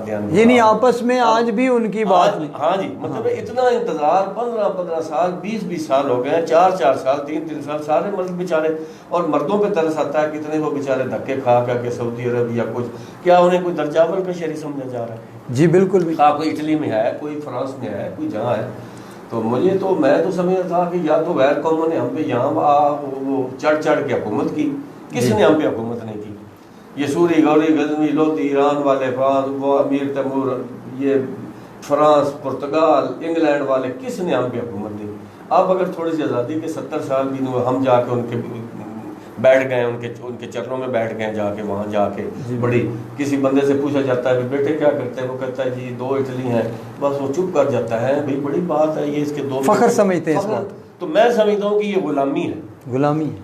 ध्यान, ये नहीं आपस में आज भी उनकी बात नहीं। हाँ जी, मतलब इतना इंतजार 15 साल 20 साल हो गए हैं, 4 साल 3 साल, सारे मर्द बेचारे, और मर्दों पे तरस आता है कितने वो बेचारे धक्के खा के सऊदी अरब या कुछ, क्या उन्हें कोई दर्जावल का शहरी समझा जा रहा है? जी बिल्कुल भी, कोई इटली में है, कोई फ्रांस में है, कोई जहाँ है। तो मैं तो समझ रहा था कि या तो गैर कौमों ने हम पे यहाँ वो चढ़ के हुकूमत की, किसने हम पे हुकूमत नहीं की। ये सूरी गौरी गजनी लोधी ईरान वाले, फ्रांस वो अमीर तैमूर, ये फ्रांस पुर्तगाल इंग्लैंड वाले, किसने हम पे हुकूमत दी। अब अगर थोड़ी सी आज़ादी के 70 साल भी हम जाके उनके बैठ गए, उनके चरणों में बैठ गए, जाके वहाँ जाके बड़ी, किसी बंदे से पूछा जाता है बेटे क्या करते हैं, वो कहता है जी 2 इटली हैं, बस वो चुप कर जाता है। भाई बड़ी बात है ये, इसके 2 फख्र समझते हैं। तो मैं समझता हूँ कि ये गुलामी है,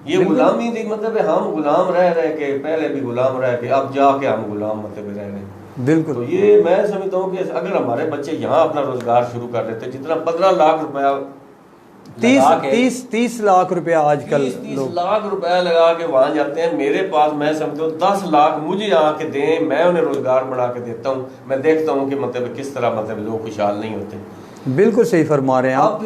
ये गुलामी थी, मतलब हम गुलाम रह के, पहले भी गुलाम रह के, अब जाके हम गुलाम मतलब रह रहे हैं। बिल्कुल, तो ये मैं समझता हूँ कि अगर हमारे बच्चे यहाँ अपना रोजगार शुरू कर लेते, जितना 15 लाख रुपया 30 लाख रुपया आजकल 30 लाख रुपया लगा के वहां जाते हैं। मेरे पास मैं समझता हूँ 10 लाख मुझे आके दें, मैं उन्हें रोजगार बढ़ा के देता हूँ। मैं देखता हूँ कि मतलब किस तरह मतलब लोग खुशहाल नहीं होते। बिल्कुल सही फरमा रहे हैं आप।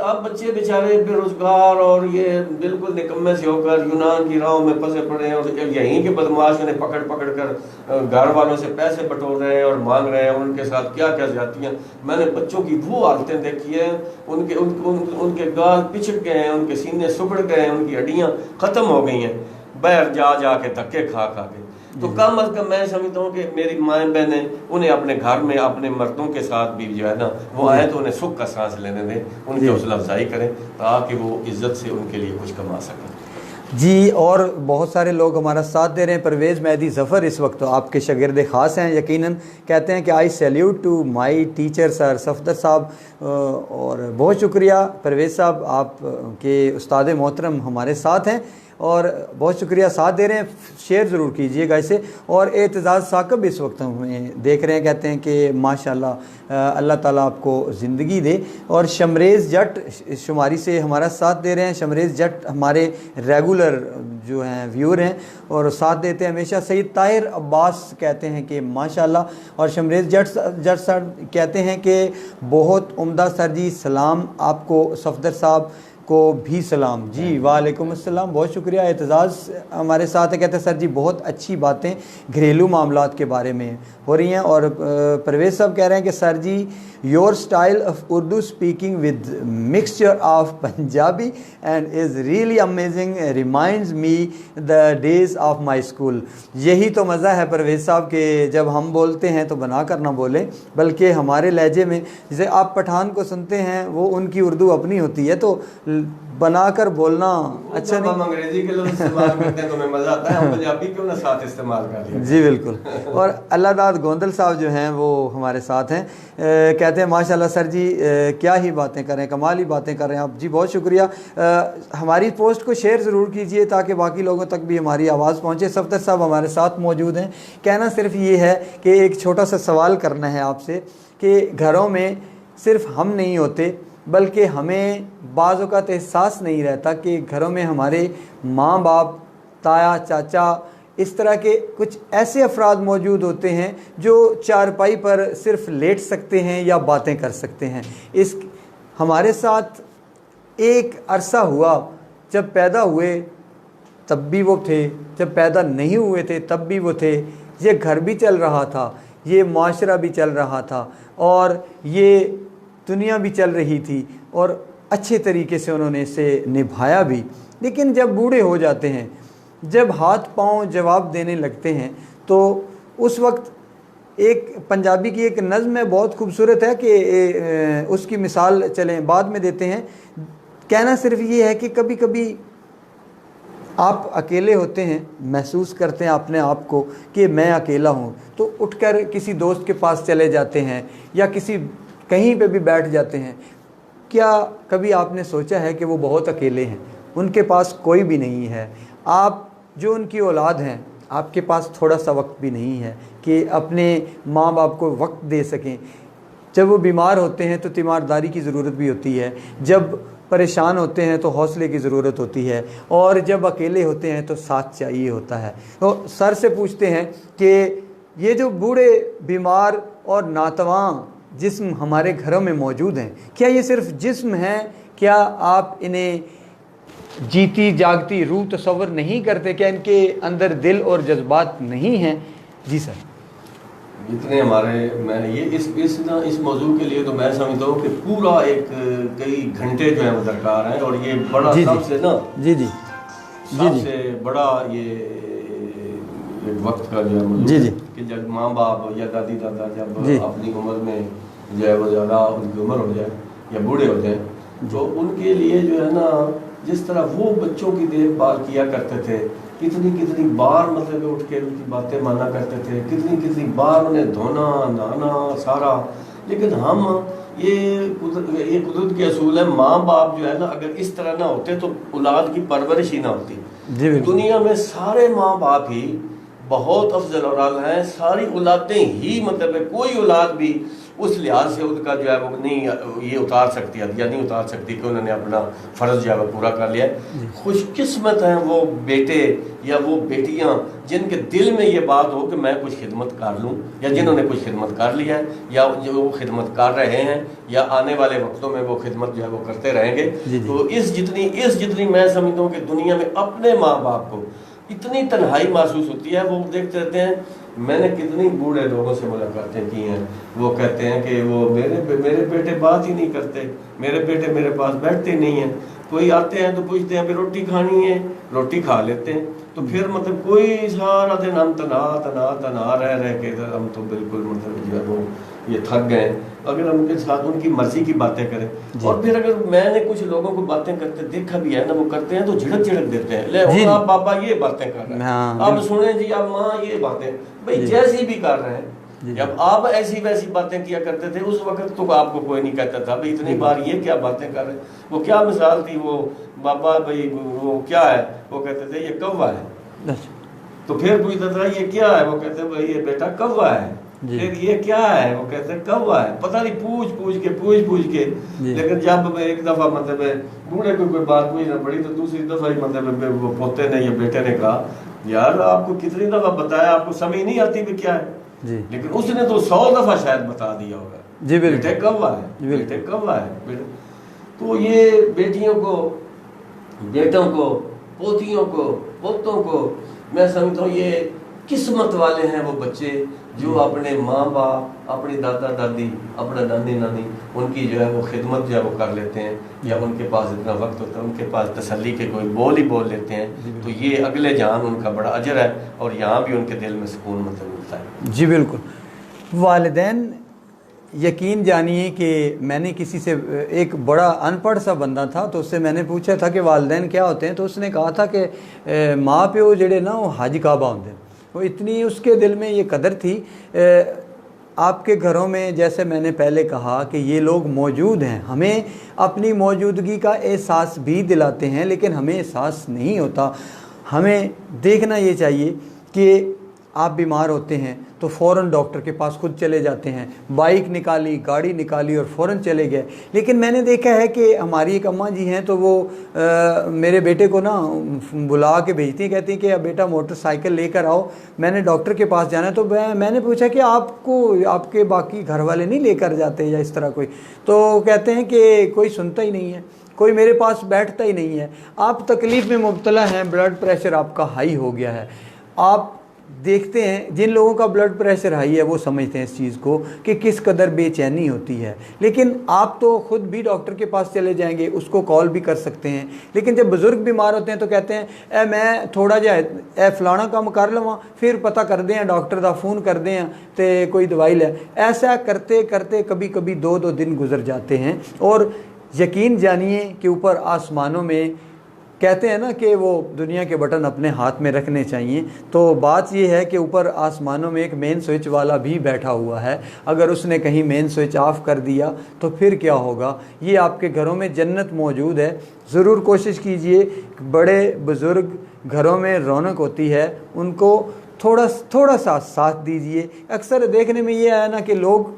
अब बच्चे बेचारे बेरोजगार और ये बिल्कुल निकम्मे से होकर यूनान की राहों में फंसे पड़े हैं, और यहीं के बदमाश उन्हें पकड़ कर घर वालों से पैसे बटोर रहे हैं और मांग रहे हैं, उनके साथ क्या क्या ज्यादतियाँ। मैंने बच्चों की वो हालतें देखी है, उनके गाल पिछड़ गए हैं, उनके सीने सुकड़ गए हैं, उनकी हड्डियाँ खत्म हो गई हैं बाहर जा के धक्के खा के। तो कम अज कम मैं समझता हूँ कि मेरी माएँ बहनें उन्हें अपने घर में अपने मर्दों के साथ भी जो है ना वो आए तो उन्हें सुख का सांस लेने दें, उनकी हौसला अफजाई करें ताकि वो इज्जत से उनके लिए कुछ कमा सकें। जी, और बहुत सारे लोग हमारा साथ दे रहे हैं। परवेज़ मेहदी ज़फ़र इस वक्त तो आपके शागिर्द ख़ास हैं यकीनन। कहते हैं कि I salute to my teacher sir Safdar sahab, और बहुत शुक्रिया परवेज़ साहब, आप के उस्ताद मोहतरम हमारे साथ हैं और बहुत शुक्रिया साथ दे रहे हैं। शेयर ज़रूर कीजिएगा इसे। और एतज़ाज़ साकब इस वक्त हमें देख रहे हैं, कहते हैं कि माशाल्लाह अल्लाह ताला आपको ज़िंदगी दे। और शमरेज़ जट शुमारी से हमारा साथ दे रहे हैं। शमरेज़ जट हमारे रेगुलर जो हैं व्यूअर हैं और साथ देते हैं हमेशा। सईद ताहिर अब्बास कहते हैं कि माशाल्लाह। और शमरेज़ जट सर कहते हैं कि बहुत उम्दा सर जी, सलाम आपको, सफदर साहब को भी सलाम। जी वालेकुम अस्सलाम, बहुत शुक्रिया। एतज़ाज़ हमारे साथ है, कहते हैं सर जी बहुत अच्छी बातें घरेलू मामलात के बारे में हो रही हैं। और परवेज़ साहब कह रहे हैं कि sir ji your style of Urdu speaking with mixture of Punjabi and is really amazing, reminds me the days of my school. यही तो मज़ा है परवेज़ साहब के जब हम बोलते हैं तो बना कर ना बोलें, बल्कि हमारे लहजे में, जैसे आप पठान को सुनते हैं वो उनकी उर्दू अपनी होती है, तो बनाकर बोलना अच्छा नहीं। हम अंग्रेजी के लोग इस्तेमाल करते हैं तो हमें मज़ा आता है, हम पंजाबी क्यों ना साथ इस्तेमाल कर लें। जी बिल्कुल। और अल्लाहदाद गोंदल साहब जो हैं वो हमारे साथ हैं, कहते हैं माशाल्लाह सर जी क्या ही बातें करें, कमाल ही बातें कर रहे हैं आप। जी बहुत शुक्रिया। हमारी पोस्ट को शेयर ज़रूर कीजिए ताकि बाकी लोगों तक भी हमारी आवाज़ पहुँचे। सफदर साहब हमारे साथ मौजूद हैं। कहना सिर्फ ये है कि एक छोटा सा सवाल करना है आपसे कि घरों में सिर्फ हम नहीं होते, बल्कि हमें बाज़ औक़ात एहसास नहीं रहता कि घरों में हमारे माँ बाप, ताया चाचा, इस तरह के कुछ ऐसे अफराद मौजूद होते हैं जो चारपाई पर सिर्फ लेट सकते हैं या बातें कर सकते हैं। इस हमारे साथ एक अरसा हुआ, जब पैदा हुए तब भी वो थे, जब पैदा नहीं हुए थे तब भी वो थे। ये घर भी चल रहा था, ये माशरा भी चल रहा था और ये दुनिया भी चल रही थी और अच्छे तरीके से उन्होंने इसे निभाया भी। लेकिन जब बूढ़े हो जाते हैं, जब हाथ पांव जवाब देने लगते हैं, तो उस वक्त एक पंजाबी की एक नज़्म है, बहुत खूबसूरत है कि उसकी मिसाल चलें बाद में देते हैं। कहना सिर्फ ये है कि कभी कभी आप अकेले होते हैं, महसूस करते हैं अपने आप को कि मैं अकेला हूँ, तो उठकर किसी दोस्त के पास चले जाते हैं या किसी कहीं पे भी बैठ जाते हैं। क्या कभी आपने सोचा है कि वो बहुत अकेले हैं, उनके पास कोई भी नहीं है? आप जो उनकी औलाद हैं, आपके पास थोड़ा सा वक्त भी नहीं है कि अपने माँ बाप को वक्त दे सकें। जब वो बीमार होते हैं तो तीमारदारी की ज़रूरत भी होती है, जब परेशान होते हैं तो हौसले की ज़रूरत होती है, और जब अकेले होते हैं तो साथ चाहिए होता है। तो सर से पूछते हैं कि ये जो बूढ़े, बीमार और नातवां जिस्म हमारे घरों में मौजूद हैं, क्या ये सिर्फ जिस्म हैं? क्या आप इन्हें जीती जागती रूह तस्वर नहीं करते? क्या इनके अंदर दिल और जज्बात नहीं हैं? जी सर। इतने हमारे, मैं ये इस मौजू के लिए तो मैं समझता हूँ कि पूरा एक कई घंटे जो है वो दरकार है। और ये बड़ा सबसे ना सबसे बड़ा ये वक्त का जो है जी कि जब माँ बाप या दादी दादा जब अपनी उम्र में जो है वो ज़्यादा उनकी उम्र हो जाए या बूढ़े हो जाए, तो उनके लिए जो है ना, जिस तरह वो बच्चों की देखभाल किया करते थे, कितनी कितनी बार मतलब उठ के उनकी बातें माना करते थे, कितनी कितनी बार उन्हें धोना नहाना सारा। लेकिन हम ये कुदरत के असूल है, माँ बाप जो है ना, अगर इस तरह ना होते तो औलाद की परवरिश ही ना होती। दुनिया में सारे माँ बाप ही बहुत अफजल औलाद हैं, सारी औलादें ही मतलब कोई औलाद भी उस लिहाज से उनका जो है वो नहीं ये उतार सकती है या नहीं उतार सकती कि उन्होंने अपना फ़र्ज़ जो है वो पूरा कर लिया है। खुशकिस्मत हैं वो बेटे या वो बेटियां जिनके दिल में ये बात हो कि मैं कुछ खिदमत कर लूँ, या जिन्होंने कुछ खिदमत कर लिया है या जो वो खिदमत कर रहे हैं या आने वाले वक्तों में वो खिदमत जो है वो करते रहेंगे। तो इस जितनी मैं समझता हूँ कि दुनिया में अपने माँ बाप को इतनी तन्हाई महसूस होती है। वो देखते रहते हैं, मैंने कितनी बूढ़े लोगों से मुलाकातें की हैं, वो कहते हैं कि वो मेरे बेटे बात ही नहीं करते, मेरे बेटे मेरे पास बैठते नहीं हैं। कोई आते हैं तो पूछते हैं फिर रोटी खानी है, रोटी खा लेते हैं। तो फिर मतलब कोई सारा दिन हम तना रह के हम तो बिल्कुल मतलब जो है वो ये थक गए। अगर हम उनके साथ उनकी मर्जी की बातें करें, और फिर अगर मैंने कुछ लोगों को बातें करते देखा भी है ना, वो करते हैं तो झिड़क देते हैं, ले आप बाबा ये बातें कर रहे हैं, अब सुने जी आप माँ ये बातें, भाई जैसी भी कर रहे हैं। जब आप ऐसी वैसी बातें किया करते थे उस वक्त तो आपको कोई नहीं कहता था भाई इतनी बार ये क्या बातें कर रहे। वो क्या मिसाल थी, वो बाबा भाई वो क्या है, वो कहते थे ये कौवा है। तो फिर पूछता था ये क्या है, वो कहते भाई ये बेटा कौवा है। फिर ये क्या है, वो कहते हैं कौवा है। पता नहीं पूछ के लेकिन जब एक दफा मतलब बूढ़े को कोई बात पूछना पड़ी तो दूसरी दफा ही मतलब वो पोते ने या बेटे ने कहा यार आपको कितनी दफा बताया, आपको समझ नहीं आती भी क्या है। लेकिन उसने तो 100 दफा शायद बता दिया होगा बेटे कौवा है, बेटे कौवा है। तो ये बेटियों को, बेटों को, पोतियों को, पोतों को मैं समझता हूँ ये किस्मत वाले हैं वो बच्चे जो अपने माँ बाप, अपनी दादा दादी, अपना नानी नानी उनकी जो है वो खिदमत जो है वो कर लेते हैं, या उनके पास इतना वक्त होता है उनके पास तसल्ली के कोई बोल ही बोल लेते हैं। तो ये अगले जहान उनका बड़ा अजर है और यहाँ भी उनके दिल में सुकून मतलब मिलता है। जी बिल्कुल। वालिदैन यकीन जानिए कि मैंने किसी से, एक बड़ा अनपढ़ सा बंदा था, तो उससे मैंने पूछा था कि वालिदैन क्या होते हैं, तो उसने कहा था कि माँ प्यो जेड़े ना वो हाजी काबा होंगे। वो इतनी उसके दिल में ये कदर थी। आपके घरों में जैसे मैंने पहले कहा कि ये लोग मौजूद हैं, हमें अपनी मौजूदगी का एहसास भी दिलाते हैं, लेकिन हमें एहसास नहीं होता। हमें देखना ये चाहिए कि आप बीमार होते हैं तो फ़ौरन डॉक्टर के पास खुद चले जाते हैं, बाइक निकाली, गाड़ी निकाली और फ़ौरन चले गए। लेकिन मैंने देखा है कि हमारी एक अम्मा जी हैं तो वो मेरे बेटे को ना बुला के भेजती हैं, कहती हैं कि अब बेटा मोटरसाइकिल लेकर आओ, मैंने डॉक्टर के पास जाना है। तो मैंने पूछा कि आपको आपके बाकी घर वाले नहीं लेकर जाते या इस तरह कोई? तो कहते हैं कि कोई सुनता ही नहीं है, कोई मेरे पास बैठता ही नहीं है। आप तकलीफ़ में मुब्तला हैं, ब्लड प्रेशर आपका हाई हो गया है। आप देखते हैं जिन लोगों का ब्लड प्रेशर हाई है वो समझते हैं इस चीज़ को कि किस कदर बेचैनी होती है। लेकिन आप तो ख़ुद भी डॉक्टर के पास चले जाएंगे, उसको कॉल भी कर सकते हैं। लेकिन जब बुज़ुर्ग बीमार होते हैं तो कहते हैं मैं थोड़ा जा फलाना काम कर लवां, फिर पता कर दें डॉक्टर का फ़ोन कर दें तो कोई दवाई ले। ऐसा करते करते कभी कभी 2-2 दिन गुजर जाते हैं। और यकीन जानिए कि ऊपर आसमानों में कहते हैं ना कि वो दुनिया के बटन अपने हाथ में रखने चाहिए। तो बात ये है कि ऊपर आसमानों में एक मेन स्विच वाला भी बैठा हुआ है। अगर उसने कहीं मेन स्विच ऑफ कर दिया तो फिर क्या होगा? ये आपके घरों में जन्नत मौजूद है। ज़रूर कोशिश कीजिए, बड़े बुज़ुर्ग घरों में रौनक होती है, उनको थोड़ा सा साथ दीजिए। अक्सर देखने में ये आया ना कि लोग,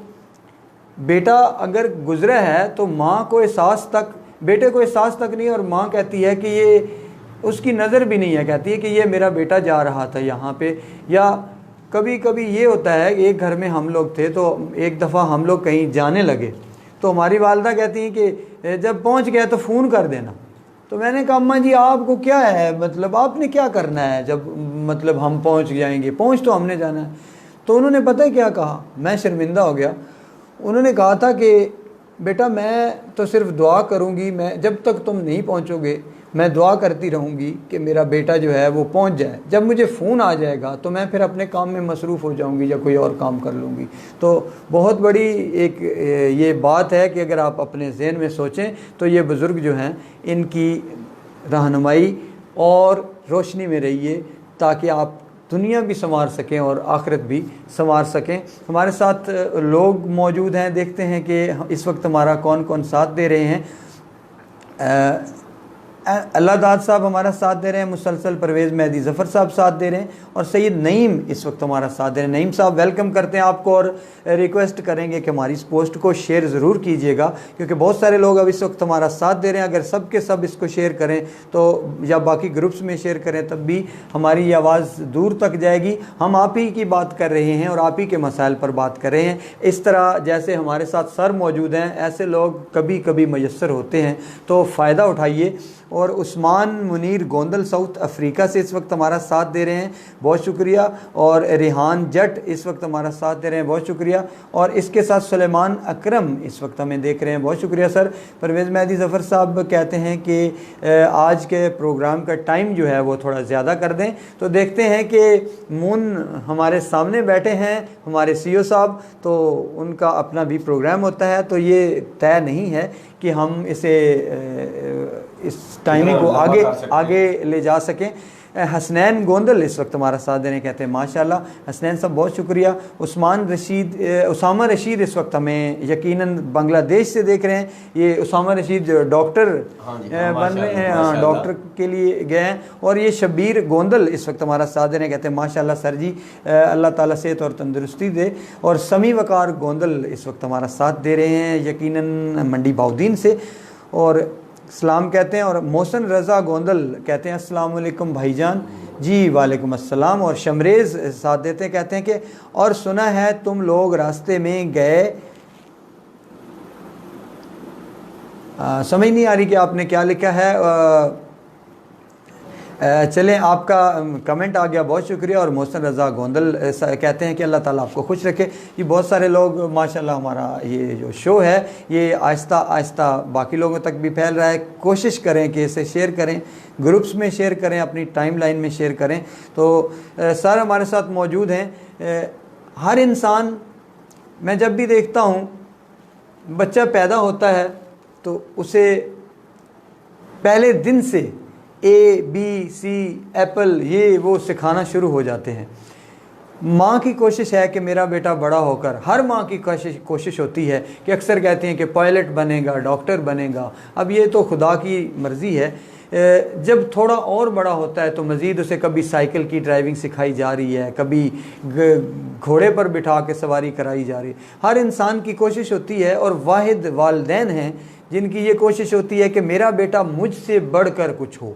बेटा अगर गुजरा है तो माँ को एहसास तक, बेटे को एहसास तक नहीं, और माँ कहती है कि ये उसकी नज़र भी नहीं है, कहती है कि ये मेरा बेटा जा रहा था यहाँ पे। या कभी कभी ये होता है कि एक घर में हम लोग थे तो एक दफ़ा हम लोग कहीं जाने लगे तो हमारी वालदा कहती हैं कि जब पहुँच गया तो फ़ोन कर देना। तो मैंने कहा अम्मा जी आपको क्या है, मतलब आपने क्या करना है जब मतलब हम पहुँच जाएंगे, पहुँच तो हमने जाना है। तो उन्होंने पता है क्या कहा? मैं शर्मिंदा हो गया। उन्होंने कहा था कि बेटा मैं तो सिर्फ दुआ करूंगी, मैं जब तक तुम नहीं पहुंचोगे मैं दुआ करती रहूंगी कि मेरा बेटा जो है वो पहुंच जाए। जब मुझे फ़ोन आ जाएगा तो मैं फिर अपने काम में मसरूफ़ हो जाऊंगी या कोई और काम कर लूँगी। तो बहुत बड़ी एक ये बात है कि अगर आप अपने ज़हन में सोचें तो ये बुज़ुर्ग जो हैं इनकी रहनुमाई और रोशनी में रहिए ताकि आप दुनिया भी संवार सकें और आखिरत भी संवार सकें। हमारे साथ लोग मौजूद हैं, देखते हैं कि इस वक्त हमारा कौन कौन साथ दे रहे हैं। अल्लाह दाद साहब हमारा साथ दे रहे हैं, मुसलसल परवेज़ मेहदी ज़फ़र साहब साथ दे रहे हैं और सैयद नईम इस वक्त हमारा साथ दे रहे हैं। नईम साहब वेलकम करते हैं आपको और रिक्वेस्ट करेंगे कि हमारी इस पोस्ट को शेयर ज़रूर कीजिएगा क्योंकि बहुत सारे लोग अब इस वक्त हमारा साथ दे रहे हैं। अगर सब के सब इसको शेयर करें तो या बाकी ग्रुप्स में शेयर करें तब भी हमारी ये आवाज़ दूर तक जाएगी। हम आप ही की बात कर रहे हैं और आप ही के मसाइल पर बात कर रहे हैं। इस तरह जैसे हमारे साथ सर मौजूद हैं ऐसे लोग कभी कभी मैसर होते हैं, तो फ़ायदा उठाइए। और उस्मान मुनीर गोंदल साउथ अफ्रीका से इस वक्त हमारा साथ दे रहे हैं, बहुत शुक्रिया। और रिहान जट इस वक्त हमारा साथ दे रहे हैं, बहुत शुक्रिया। और इसके साथ सुलेमान अकरम इस वक्त हमें देख रहे हैं, बहुत शुक्रिया सर। परवेज़ मेहदी ज़फ़र साहब कहते हैं कि आज के प्रोग्राम का टाइम जो है वो थोड़ा ज़्यादा कर दें। तो देखते हैं कि मून हमारे सामने बैठे हैं हमारे CEO साहब, तो उनका अपना भी प्रोग्राम होता है, तो ये तय नहीं है कि हम इसे इस टाइमिंग को आगे ले जा सकें। हसनैन गोंदल इस वक्त हमारा साथ देने कहते हैं माशाल्लाह। हसनैन साहब बहुत शुक्रिया। उसामा रशीद इस वक्त हमें यकीनन बांग्लादेश से देख रहे हैं। ये उसामा रशीद डॉक्टर बन रहे हैं, डॉक्टर के लिए गए हैं। और ये शबीर गोंदल इस वक्त हमारा साथ देने कहते हैं माशाल्लाह सर जी, अल्लाह ताला सेहत और तंदुरुस्ती दे। और समी वकार गोंदल इस वक्त हमारा साथ दे रहे हैं यकीनन मंडी बाउद्दीन से और सलाम कहते हैं। और मोहसन रज़ा गोंदल कहते हैं अस्सलाम वालेकुम भाईजान। जी वालेकुम अस्सलाम। और शमरेज़ साथ देते हैं, कहते हैं कि और सुना है तुम लोग रास्ते में गए, समझ नहीं आ रही कि आपने क्या लिखा है। चलें, आपका कमेंट आ गया, बहुत शुक्रिया। और मोहसन रज़ा गोंदल कहते हैं कि अल्लाह ताला आपको खुश रखे। ये बहुत सारे लोग माशाल्लाह हमारा ये जो शो है ये आहिस्ता आहिस्ता बाकी लोगों तक भी फैल रहा है। कोशिश करें कि इसे शेयर करें, ग्रुप्स में शेयर करें, अपनी टाइमलाइन में शेयर करें। तो सर हमारे साथ मौजूद हैं। हर इंसान, मैं जब भी देखता हूँ बच्चा पैदा होता है तो उसे पहले दिन से ABC एप्पल ये वो सिखाना शुरू हो जाते हैं। माँ की कोशिश है कि मेरा बेटा बड़ा होकर, हर माँ की कोशिश होती है कि अक्सर कहती हैं कि पायलट बनेगा, डॉक्टर बनेगा। अब ये तो खुदा की मर्ज़ी है, जब थोड़ा और बड़ा होता है तो मज़ीद उसे कभी साइकिल की ड्राइविंग सिखाई जा रही है, कभी घोड़े पर बिठा के सवारी कराई जा रही है। हर इंसान की कोशिश होती है, और वाहिद वालिदैन हैं जिनकी ये कोशिश होती है कि मेरा बेटा मुझसे बढ़कर कुछ हो।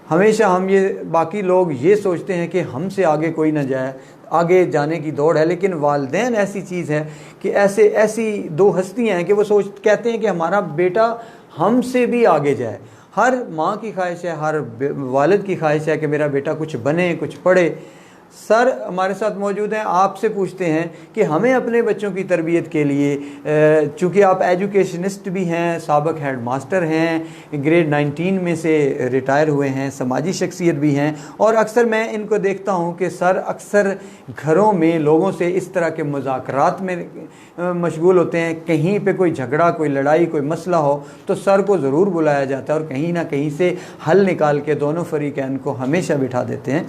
हमेशा हम ये बाकी लोग ये सोचते हैं कि हमसे आगे कोई ना जाए, आगे जाने की दौड़ है, लेकिन वालिदैन ऐसी चीज़ है कि ऐसी दो हस्तियाँ हैं कि वो कहते हैं कि हमारा बेटा हमसे भी आगे जाए। हर माँ की ख्वाहिश है, हर वालिद की ख्वाहिश है कि मेरा बेटा कुछ बने, कुछ पढ़े। सर हमारे साथ मौजूद हैं, आपसे पूछते हैं कि हमें अपने बच्चों की तरबियत के लिए, चूँकि आप एजुकेशनिस्ट भी हैं, साबिक हेड मास्टर हैं, ग्रेड 19 में से रिटायर हुए हैं, समाजी शख्सियत भी हैं, और अक्सर मैं इनको देखता हूं कि सर अक्सर घरों में लोगों से इस तरह के मुज़ाकरात में मशगूल होते हैं। कहीं पे कोई झगड़ा, कोई लड़ाई, कोई मसला हो तो सर को ज़रूर बुलाया जाता है और कहीं ना कहीं से हल निकाल के दोनों फरीकैन को हमेशा बिठा देते हैं।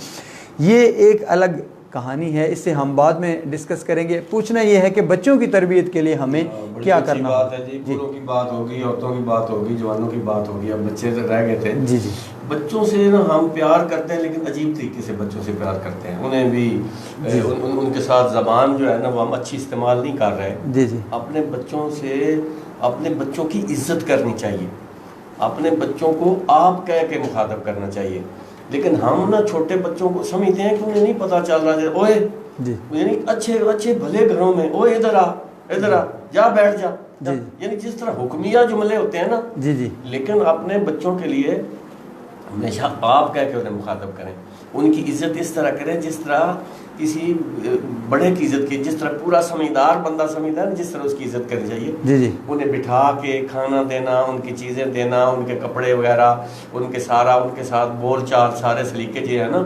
ये एक अलग कहानी है, इससे हम बाद में डिस्कस करेंगे। पूछना ये है कि बच्चों की तरबियत के लिए हमें क्या करना बात है जी। बूढ़ों की बात होगी, औरतों की बात होगी, जवानों की बात होगी। अब बच्चे तो रह गए थे जी जी। बच्चों से ना हम प्यार करते हैं, लेकिन अजीब तरीके से बच्चों से प्यार करते हैं। उन्हें भी उनके साथ ज़बान जो है ना वो हम अच्छी इस्तेमाल नहीं कर रहे जी जी। अपने बच्चों से अपने बच्चों की इज्जत करनी चाहिए, अपने बच्चों को आप कह के मुखातब करना चाहिए। लेकिन हम ना छोटे बच्चों को समझते हैं कि उन्हें नहीं पता चल रहा है, ओए यानी अच्छे अच्छे भले घरों में ओए इधर आ जा बैठ जा, यानी जिस तरह हुक्मिया जुमले होते हैं ना जी जी। लेकिन अपने बच्चों के लिए हमेशा आप कह के उन्हें मुखातब करें, उनकी इज्जत इस तरह करें जिस तरह किसी बड़े की इज्जत की, जिस तरह पूरा समझदार बंदा समझता है जिस तरह उसकी इज्जत करनी चाहिए जी जी। उन्हें बिठा के खाना देना, उनकी चीज़ें देना, उनके कपड़े वगैरह, उनके साथ बोल चाल सारे सलीके जो है ना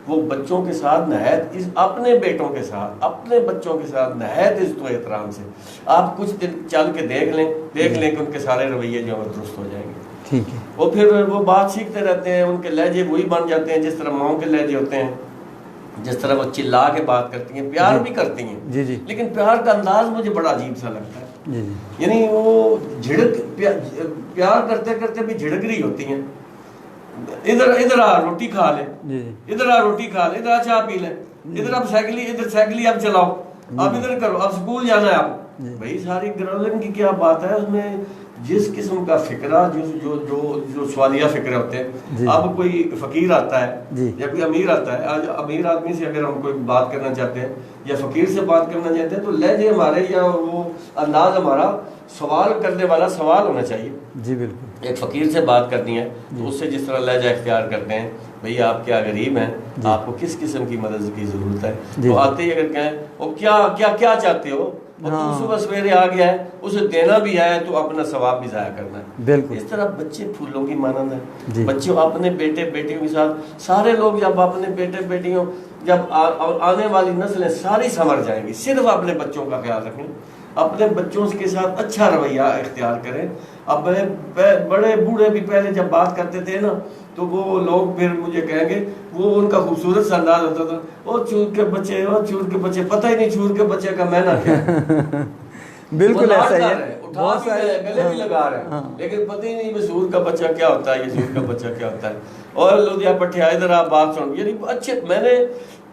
वो बच्चों के साथ नहायत अपने बेटों के साथ, अपने बच्चों के साथ नहायत इज्जत व एहतराम से आप कुछ दिन चल के देख लें कि उनके सारे रवैये जो है दुरुस्त हो जाएंगे। ठीक है। और फिर वो बात सीखते रहते हैं, उनके लहजे वही बन जाते हैं जिस तरह माओ के लहजे होते हैं, जिस तरह वो चिल्ला के बात करती हैं, प्यार भी करती हैं जी जी। लेकिन प्यार का अंदाज मुझे बड़ा अजीब सा लगता है जी जी। यानी वो प्यार करते करते भी झिड़क रही होती हैं। इधर आ रोटी खा ले, इधर आ रोटी खा ले, इधर आ चाय पी ले, इधर अब साइकिल अब चलाओ, अब इधर करो, अब स्कूल जाना है आप। भाई सारी ग्रोलिंग की क्या बात है उसमें, जिस किस्म का फिक्रा जो सवालिया फिक्र होते हैं। अब कोई फकीर आता है या कोई अमीर आता है, आज अमीर आदमी से अगर हम कोई बात करना चाहते हैं या फकीर से बात करना चाहते हैं तो लहजे हमारे या वो अंदाज हमारा सवाल करने वाला सवाल होना चाहिए जी। बिल्कुल। एक फकीर से बात करनी है तो उससे जिस तरह लहजा इख्तियार करते हैं, भैया आप क्या गरीब हैं, आपको किस किस्म की मदद की जरूरत है, तो आते ही अगर कहें वो क्या चाहते हो, और तू सुबह सवेरे आ गया है, उसे देना भी है तो अपना सवाब भी जाया करना है। बिल्कुल। इस तरह बच्चे फूलों की मानंद है। बच्चों अपने बेटे बेटियों के साथ, सारे लोग जब अपने बेटे बेटियों जब आने वाली नस्लें सारी संवर जाएंगी, सिर्फ अपने बच्चों का ख्याल रखें, अपने बच्चों के साथ अच्छा रवैया इख्तियार करें। अब बड़े बूढ़े भी पहले जब बात करते थे ना तो वो लोग फिर मुझे कहेंगे, वो उनका खूबसूरत सा अंदाज होता था, ओ चूर के बच्चे, पता ही नहीं चूर के बच्चे का मैना क्या है। बिल्कुल ऐसा ही है, उठा भी गले भी लगा रहे हैं, लेकिन पता ही नहीं सूर का बच्चा क्या होता है, ये सूर का बच्चा क्या होता है। और लुधिया पठिया इधर आप बात सुन, यानी अच्छे मैंने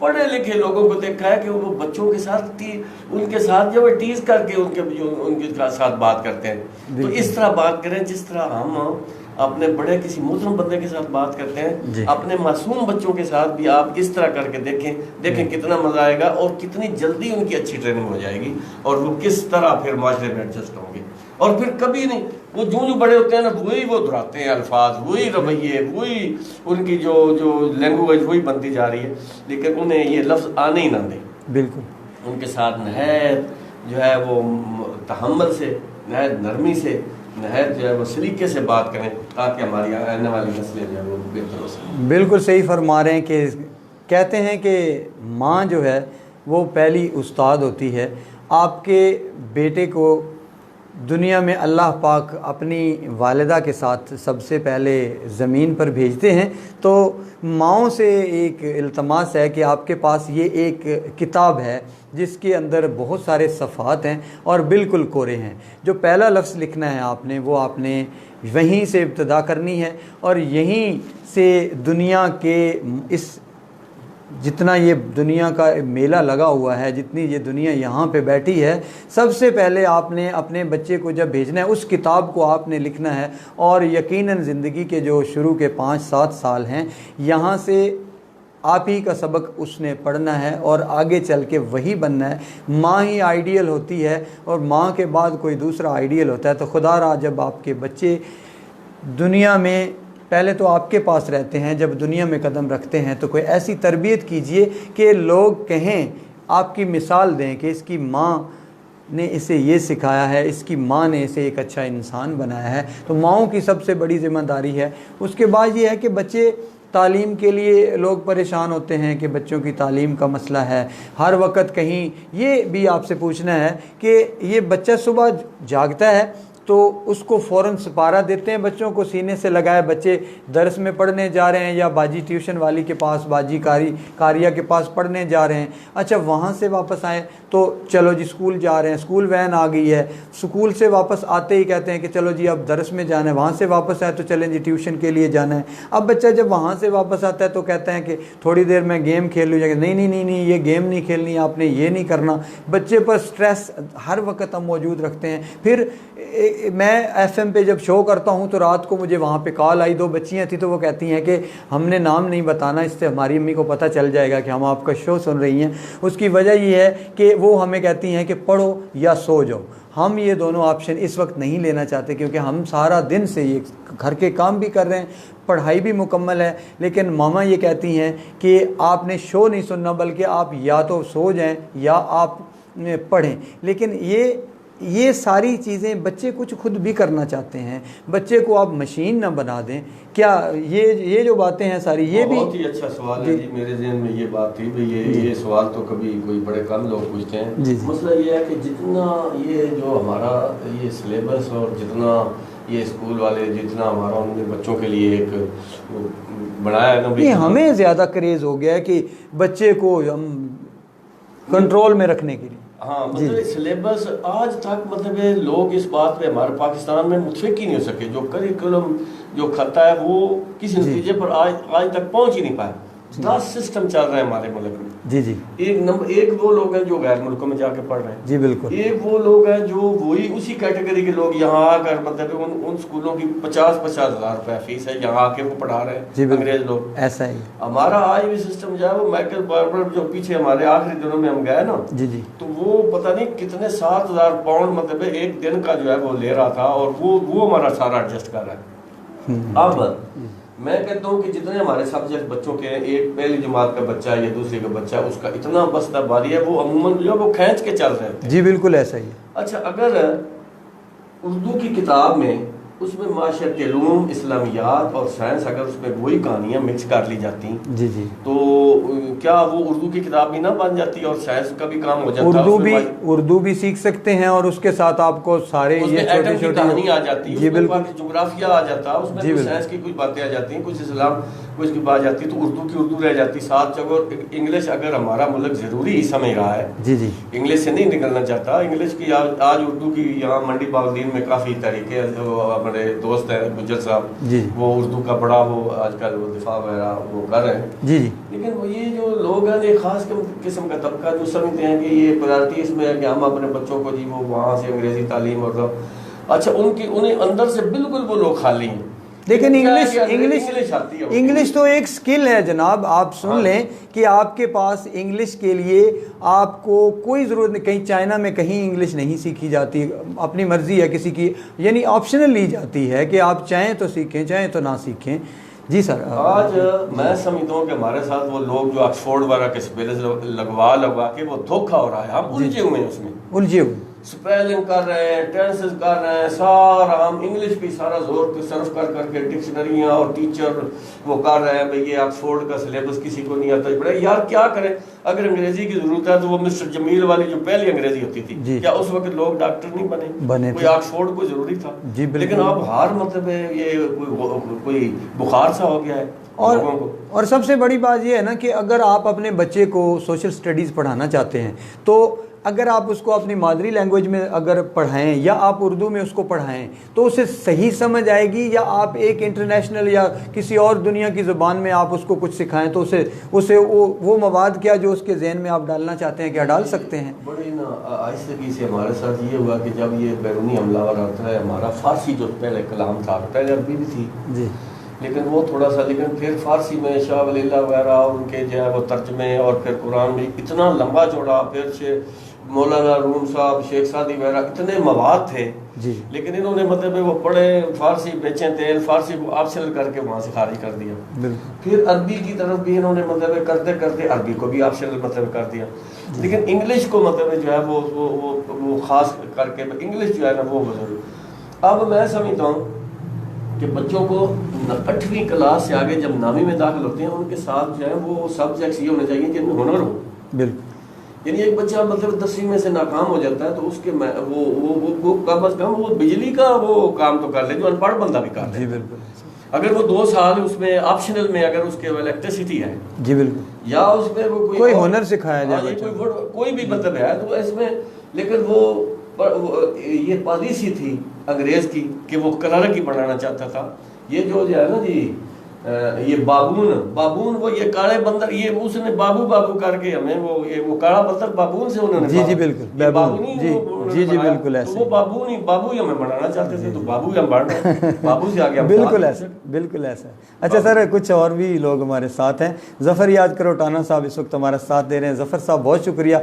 पढ़े लिखे लोगों को देखा है कि वो बच्चों के साथ उनके साथ जब टीज करके उनके साथ बात करते हैं तो इस तरह बात करें जिस तरह हम अपने बड़े किसी मोहतरम बंदे के साथ बात करते हैं। अपने मासूम बच्चों के साथ भी आप इस तरह करके देखें कितना मजा आएगा और कितनी जल्दी उनकी अच्छी ट्रेनिंग हो जाएगी और वो किस तरह फिर माशरे में एडजस्ट होंगे। और फिर कभी नहीं वो जो बड़े होते हैं ना वही वो दोहराते हैं अल्फाज, वही रवैये, वही उनकी जो लैंग्वेज वही बनती जा रही है, लेकिन उन्हें ये लफ्ज़ आने ही ना दें। बिल्कुल। उनके साथ नहायत जो है वो तहम्मुल से, नहायत नरमी से, नहायत जो है वो सलीके से बात करें ताकि हमारी आने वाली नस्लें जो है वो बेहतर हो सकें। बिल्कुल सही फरमा रहे हैं कि कहते हैं कि माँ जो है वो पहली उस्ताद होती है। आपके बेटे को दुनिया में अल्लाह पाक अपनी वालिदा के साथ सबसे पहले ज़मीन पर भेजते हैं, तो माँओं से एक इल्तमास है कि आपके पास ये एक किताब है जिसके अंदर बहुत सारे सफ़ात हैं और बिल्कुल कोरे हैं। जो पहला लफ्ज़ लिखना है आपने, वो आपने वहीं से इब्तदा करनी है और यहीं से दुनिया के इस जितना ये दुनिया का मेला लगा हुआ है, जितनी ये दुनिया यहाँ पे बैठी है, सबसे पहले आपने अपने बच्चे को जब भेजना है उस किताब को आपने लिखना है। और यकीनन ज़िंदगी के जो शुरू के 5-7 साल हैं, यहाँ से आप ही का सबक उसने पढ़ना है और आगे चल के वही बनना है। माँ ही आइडियल होती है और माँ के बाद कोई दूसरा आइडियल होता है। तो खुदा रहा जब आपके बच्चे दुनिया में पहले तो आपके पास रहते हैं, जब दुनिया में कदम रखते हैं तो कोई ऐसी तरबियत कीजिए कि लोग कहें, आपकी मिसाल दें कि इसकी माँ ने इसे ये सिखाया है, इसकी माँ ने इसे एक अच्छा इंसान बनाया है। तो माँओं की सबसे बड़ी ज़िम्मेदारी है। उसके बाद ये है कि बच्चे तालीम के लिए लोग परेशान होते हैं कि बच्चों की तालीम का मसला है। हर वक्त कहीं ये भी आपसे पूछना है कि ये बच्चा सुबह जागता है तो उसको फ़ौरन सिपारा देते हैं, बच्चों को सीने से लगाए, बच्चे दरस में पढ़ने जा रहे हैं या बाजी ट्यूशन वाली के पास, बाजी कारिया के पास पढ़ने जा रहे हैं। अच्छा, वहाँ से वापस आए तो चलो जी स्कूल जा रहे हैं, स्कूल वैन आ गई है, स्कूल से वापस आते ही कहते हैं कि चलो जी अब दरस में जाना है। वहाँ से वापस आए तो चलें जी ट्यूशन के लिए जाना है। अब बच्चा जब वहाँ से वापस आता है तो कहते हैं कि थोड़ी देर मैं गेम खेल लूँ। नहीं नहीं नहीं नहीं, ये गेम नहीं खेलनी, आपने ये नहीं करना। बच्चे पर स्ट्रेस हर वक्त हम मौजूद रखते हैं। फिर मैं FM पे जब शो करता हूँ तो रात को मुझे वहाँ पे कॉल आई, 2 बच्चियाँ थी, तो वो कहती हैं कि हमने नाम नहीं बताना, इससे हमारी अम्मी को पता चल जाएगा कि हम आपका शो सुन रही हैं। उसकी वजह ये है कि वो हमें कहती हैं कि पढ़ो या सो जाओ। हम ये दोनों ऑप्शन इस वक्त नहीं लेना चाहते क्योंकि हम सारा दिन से ये घर के काम भी कर रहे हैं, पढ़ाई भी मुकम्मल है, लेकिन मामा ये कहती हैं कि आपने शो नहीं सुनना, बल्कि आप या तो सो जाएं या आप पढ़ें। लेकिन ये सारी चीज़ें बच्चे कुछ खुद भी करना चाहते हैं। बच्चे को आप मशीन ना बना दें। क्या ये जो बातें हैं सारी, ये भी बहुत ही अच्छा सवाल है जी। मेरे ज़हन में ये बात थी भाई, ये सवाल तो कभी कोई बड़े कम लोग पूछते हैं। मसला ये है कि जितना ये जो हमारा ये सिलेबस और जितना ये स्कूल वाले जितना हमारा उनके बच्चों के लिए एक बनाया है ना, ये हमें ज़्यादा क्रेज़ हो गया है कि बच्चे को हम कंट्रोल में रखने के लिए। हाँ, मतलब सिलेबस आज तक मतलब लोग इस बात पे हमारे पाकिस्तान में मुतफिक ही नहीं हो सके। जो करिकुलम जो खत्ता है वो किसी नतीजे पर आज तक पहुंच ही नहीं पाया। 10 सिस्टम चल रहे हैं हमारे मुल्क में। जी जी। एक वो लोग हैं जो गैर मुल्कों में जाके पढ़ रहे हैं। जी बिल्कुल। एक वो लोग हैं जो वही उसी कैटेगरी के लोग यहाँ आकर मतलब उन स्कूलों की 50-50 हज़ार रुपया फीस है, यहाँ आके वो पढ़ा रहे हैं अंग्रेज लोग। ऐसा ही हमारा आज भी सिस्टम जो है वो माइकल बार्बर जो पीछे हमारे आखिरी दिनों में हम गए ना, जी जी, तो वो पता नहीं कितने 7,000 पाउंड मतलब एक दिन का जो है वो ले रहा था और वो हमारा सारा एडजस्ट कर रहा है। अब मैं कहता हूँ कि जितने हमारे सब्जेक्ट बच्चों के हैं, एक पहली जमात का बच्चा या दूसरे का बच्चा, उसका इतना बस्ता भारी है, वो अमूमन जो वो खींच के चल रहे हैं। जी बिल्कुल ऐसा ही। अच्छा, अगर उर्दू की किताब में उसमें माशरती उलूम, इस्लामियात और साइंस अगर उसमें वही कहानियाँ मिक्स कर ली जाती जी जी, तो क्या वो उर्दू की किताब भी ना बन जाती और साइंस का भी काम हो जाता? उर्दू भी सीख सकते हैं और उसके साथ आपको सारे ये छोटी छोटी कहानी आ जाती है, जी बिल्कुल, जोग्राफिया आ जाता है उसमें, कुछ साइंस की कुछ बातें आ जाती हैं, कुछ इस्लाम कुछ की बात जाती है, तो उर्दू की उर्दू रह जाती। साथ जगह इंग्लिश अगर हमारा मुल्क ज़रूरी ही समझ रहा है, जी जी, इंग्लिश से नहीं निकलना चाहता, इंग्लिश की आज उर्दू की यहाँ मंडी बागदीन में काफ़ी तरीके, हमारे दोस्त हैं गुज्जर साहब, वो उर्दू का बड़ा वो आजकल वो दिफा वगैरह वो कर रहे हैं। जी जी, लेकिन वो ये जो लोग हैं, ये खास किस्म का तबका जो समझते हैं कि ये प्रायोरिटी इसमें है कि हम अपने बच्चों को जी वो वहाँ से अंग्रेजी तालीम और अच्छा उन्हें अंदर से बिल्कुल वो लोग खाली हैं। लेकिन इंग्लिश तो एक स्किल है जनाब। आप सुन लें कि आपके पास इंग्लिश के लिए आपको कोई ज़रूरत नहीं, कहीं चाइना में कहीं इंग्लिश नहीं सीखी जाती, अपनी मर्ज़ी है किसी की, यानी ऑप्शनल ली जाती है कि आप चाहें तो सीखें चाहें तो ना सीखें। जी सर, आज मैं समझता हूँ कि हमारे साथ वो लोग जो ऑक्सफोर्ड वगैरह के स्पेलिंग लगवा के वो धोखा हो रहा है, हम उलझे हुए हैं उसमें, उलझे हुए। स्पेलिंग कर रहे हैं, टेंसेस कर रहे हैं, सारा हम इंग्लिश पे सारा जोर सर्फ कर करके डिक्शनरियाँ और टीचर वो कर रहे हैं भाई ये ऑक्सफोर्ड का सिलेबस किसी को नहीं आता पढ़े। यार क्या करें, अगर अंग्रेजी की जरूरत है तो वो मिस्टर जमील वाली जो पहली अंग्रेजी होती थी, क्या उस वक्त लोग डॉक्टर नहीं बने कोई ऑक्सफोर्ड को जरूरी था। लेकिन अब हर मतलब ये कोई बुखार सा हो गया है और सबसे बड़ी बात यह है ना कि अगर आप अपने बच्चे को सोशल स्टडीज़ पढ़ाना चाहते हैं तो अगर आप उसको अपनी मादरी लैंग्वेज में अगर पढ़ाएं या आप उर्दू में उसको पढ़ाएं तो उसे सही समझ आएगी, या आप एक इंटरनेशनल या किसी और दुनिया की ज़ुबान में आप उसको कुछ सिखाएं तो उसे वो मवाद क्या जो उसके जहन में आप डालना चाहते हैं क्या डाल सकते हैं। बड़ी ना आहिस्तगी से हमारे साथ ये हुआ कि जब ये बैरूनी हमलावर आता है, हमारा फ़ारसी जो पहले कलाम था, पहले अरबी भी थी जी, लेकिन वो थोड़ा सा, लेकिन फिर फ़ारसी में शाह वलील्लाह वगैरह और उनके जो है वो तर्जमे, और फिर कुरान में इतना लंबा चौड़ा, फिर से मौलाना रूम साहब, शेख सादी वगैरह, इतने मवाद थे जी। लेकिन इन्होंने मतलब वो पढ़े, फ़ारसी बेचें तेल, फ़ारसी को ऑप्शनल करके वहाँ से खारिज कर दिया। फिर अरबी की तरफ भी इन्होंने मतलब करते करते अरबी को भी ऑप्शनल मतलब कर दिया, लेकिन इंग्लिश को मतलब जो है वो ख़ास करके इंग्लिश जो है ना वो बुजुर्ग। अब मैं समझता हूँ कि बच्चों को 8वीं क्लास से आगे जब 9वीं में दाखिल होते हैं उनके साथ जो है वो सब्जेक्ट्स ये होने चाहिए जिनमें हुनर हो। बिल्कुल। यानी एक बच्चा मतलब 10वीं में से नाकाम हो जाता है तो उसके वो कम अज कम वो बिजली का वो काम तो कर ले जो अनपढ़ बंदा भी कर ले। जी बिल्कुल। अगर वो 2 साल उसमें ऑप्शनल में अगर उसके इलेक्ट्रिसिटी है, जी बिल्कुल, या उसमें वो कोई हुनर सिखाया जाए, कोई भी मतलब है तो इसमें, लेकिन वो ये पॉलिसी थी अंग्रेज की कि वो क्लर्क ही बनाना चाहता था। ये जो है ना जी ये बाबून वो ये काले बंदर, ये उसने बाबू करके हमें वो काला बंदर बाबून से उन्होंने जी बिल्कुल बाबू जी बिल्कुल ऐसे, तो वो बाबू ही हमें बनाना चाहते थे तो बाबू ही हम बन रहे, बाबू से आगे बिल्कुल ऐसा। अच्छा सर, कुछ और भी लोग हमारे साथ हैं। ज़फ़र याद करो टाना साहब इस वक्त हमारा साथ दे रहे हैं। ज़फ़र साहब बहुत शुक्रिया,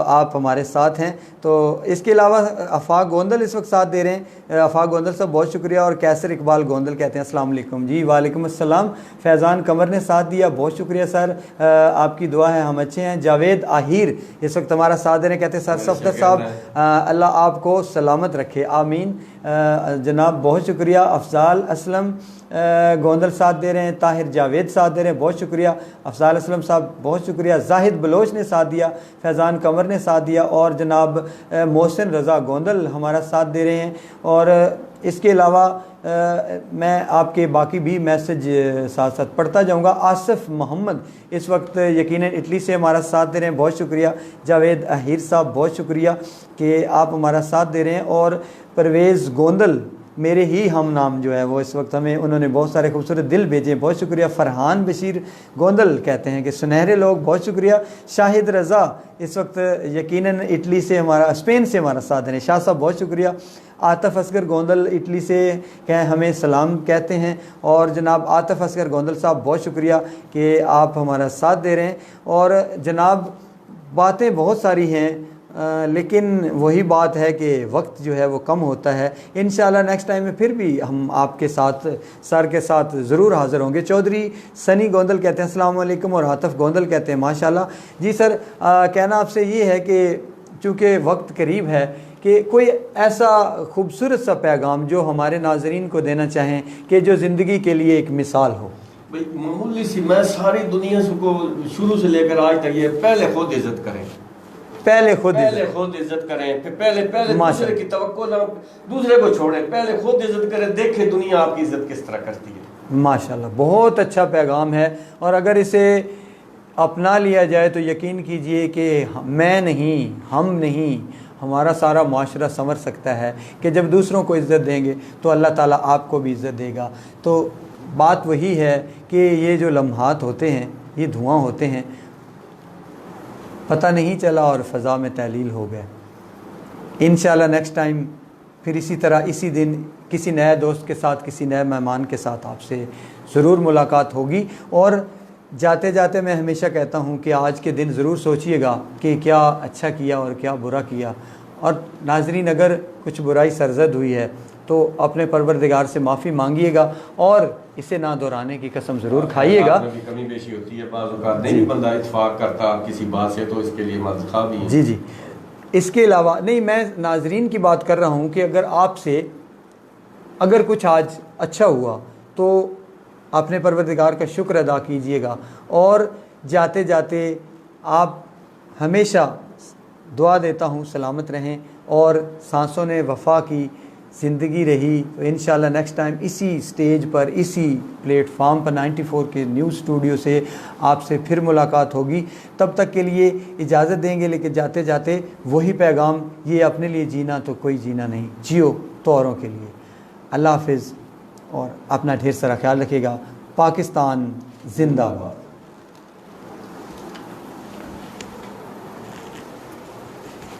आप हमारे साथ हैं। तो इसके अलावा अफाक गोंदल इस वक्त साथ दे रहे हैं। अफाक गोंदल साहब बहुत शुक्रिया। और कैसर इकबाल गोंदल कहते हैं अस्सलाम वालेकुम। जी वालेकुम अस्सलाम। फैज़ान कमर ने साथ दिया, बहुत शुक्रिया सर, आपकी दुआ है हम अच्छे हैं। जावेद आहिर इस वक्त हमारा साथ दे रहे हैं, कहते हैं सर सफदर साहब अल्लाह आपको सलामत रखे, आमीन जनाब, बहुत शुक्रिया। अफजाल असलम गोंदल साथ दे रहे हैं। ताहिर जावेद साथ दे रहे हैं, बहुत शुक्रिया। अफजाल असलम साहब बहुत शुक्रिया। जाहिद बलोच ने साथ दिया, फैज़ान कमर ने साथ दिया, और जनाब मोहसिन रज़ा गोंदल हमारा साथ दे रहे हैं। और इसके अलावा मैं आपके बाकी भी मैसेज साथ साथ पढ़ता जाऊंगा। आसिफ मोहम्मद इस वक्त यकीनन इटली से हमारा साथ दे रहे हैं, बहुत शुक्रिया। जावेद अहीर साहब बहुत शुक्रिया कि आप हमारा साथ दे रहे हैं। और परवेज़ गोंदल मेरे ही हम नाम जो है वो इस वक्त हमें उन्होंने बहुत सारे खूबसूरत दिल भेजे, बहुत शुक्रिया। फ़रहान बशीर गोंदल कहते हैं कि सुनहरे लोग, बहुत शुक्रिया। शाहिद रज़ा इस वक्त यकीनन इटली से हमारा, स्पेन से हमारा साथ देने, शाह साहब बहुत शुक्रिया। आतिफ असगर गोंदल इटली से हमें सलाम कहते हैं। और जनाब आतिफ असगर गोंदल साहब बहुत शुक्रिया कि आप हमारा साथ दे रहे हैं। और जनाब बातें बहुत सारी हैं, लेकिन वही बात है कि वक्त जो है वो कम होता है। इंशाल्लाह नेक्स्ट टाइम में फिर भी हम आपके साथ सर के साथ ज़रूर हाज़िर होंगे। चौधरी सनी गोंदल कहते हैं अस्सलाम वालेकुम, और आतिफ गोंदल कहते हैं माशाल्लाह। जी सर, कहना आपसे ये है कि चूँकि वक्त करीब है कि कोई ऐसा खूबसूरत सा पैगाम जो हमारे नाज़रीन को देना चाहें कि जो ज़िंदगी के लिए एक मिसाल हो। भाई मामूली सी, मैं सारी दुनिया को शुरू से लेकर आज तक ये पहले खुद इज्जत करें, पहले खुद इज्जत करें, फिर पहले दूसरे की तवक्को ना, दूसरे को छोड़ें, पहले खुद इज्जत करें, देखें दुनिया आपकी इज्जत किस तरह करती है। माशाल्लाह, बहुत अच्छा पैगाम है। और अगर इसे अपना लिया जाए तो यकीन कीजिए कि मैं नहीं, हम नहीं, हमारा सारा माशरा संवर सकता है कि जब दूसरों को इज़्ज़त देंगे तो अल्लाह ताला आपको भी इज़्ज़त देगा। तो बात वही है कि ये जो लम्हात होते हैं ये धुआं होते हैं, पता नहीं चला और फ़ज़ा में तहलील हो गए। इंशाल्लाह नेक्स्ट टाइम फिर इसी तरह इसी दिन किसी नए दोस्त के साथ, किसी नए मेहमान के साथ आपसे ज़रूर मुलाकात होगी। और जाते जाते मैं हमेशा कहता हूँ कि आज के दिन ज़रूर सोचिएगा कि क्या अच्छा किया और क्या बुरा किया। और नाज़रीन, अगर कुछ बुराई सरजद हुई है तो अपने परवरदिगार से माफ़ी मांगिएगा और इसे ना दोहराने की कसम ज़रूर खाइएगा। कमी बेशी होती है, बाज़ औक़ात नहीं बंदा इत्फाक़ करता किसी बात से, तो इसके लिए मज़खा भी है। जी जी। इसके अलावा नहीं, मैं नाजरीन की बात कर रहा हूँ कि अगर आपसे अगर कुछ आज अच्छा हुआ तो अपने परवरदिगार का शुक्र अदा कीजिएगा, और जाते जाते आप हमेशा दुआ देता हूँ सलामत रहें और सांसों ने वफ़ा की ज़िंदगी रही तो इंशाल्लाह नेक्स्ट टाइम इसी स्टेज पर, इसी प्लेटफार्म पर 94 के न्यूज़ स्टूडियो से आपसे फिर मुलाकात होगी। तब तक के लिए इजाज़त देंगे, लेकिन जाते जाते वही पैगाम, ये अपने लिए जीना तो कोई जीना नहीं, जियो तो औरों के लिए। अल्लाह हाफिज़ और अपना ढेर सारा ख्याल रखिएगा। पाकिस्तान जिंदाबाद।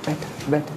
बैठ बैठ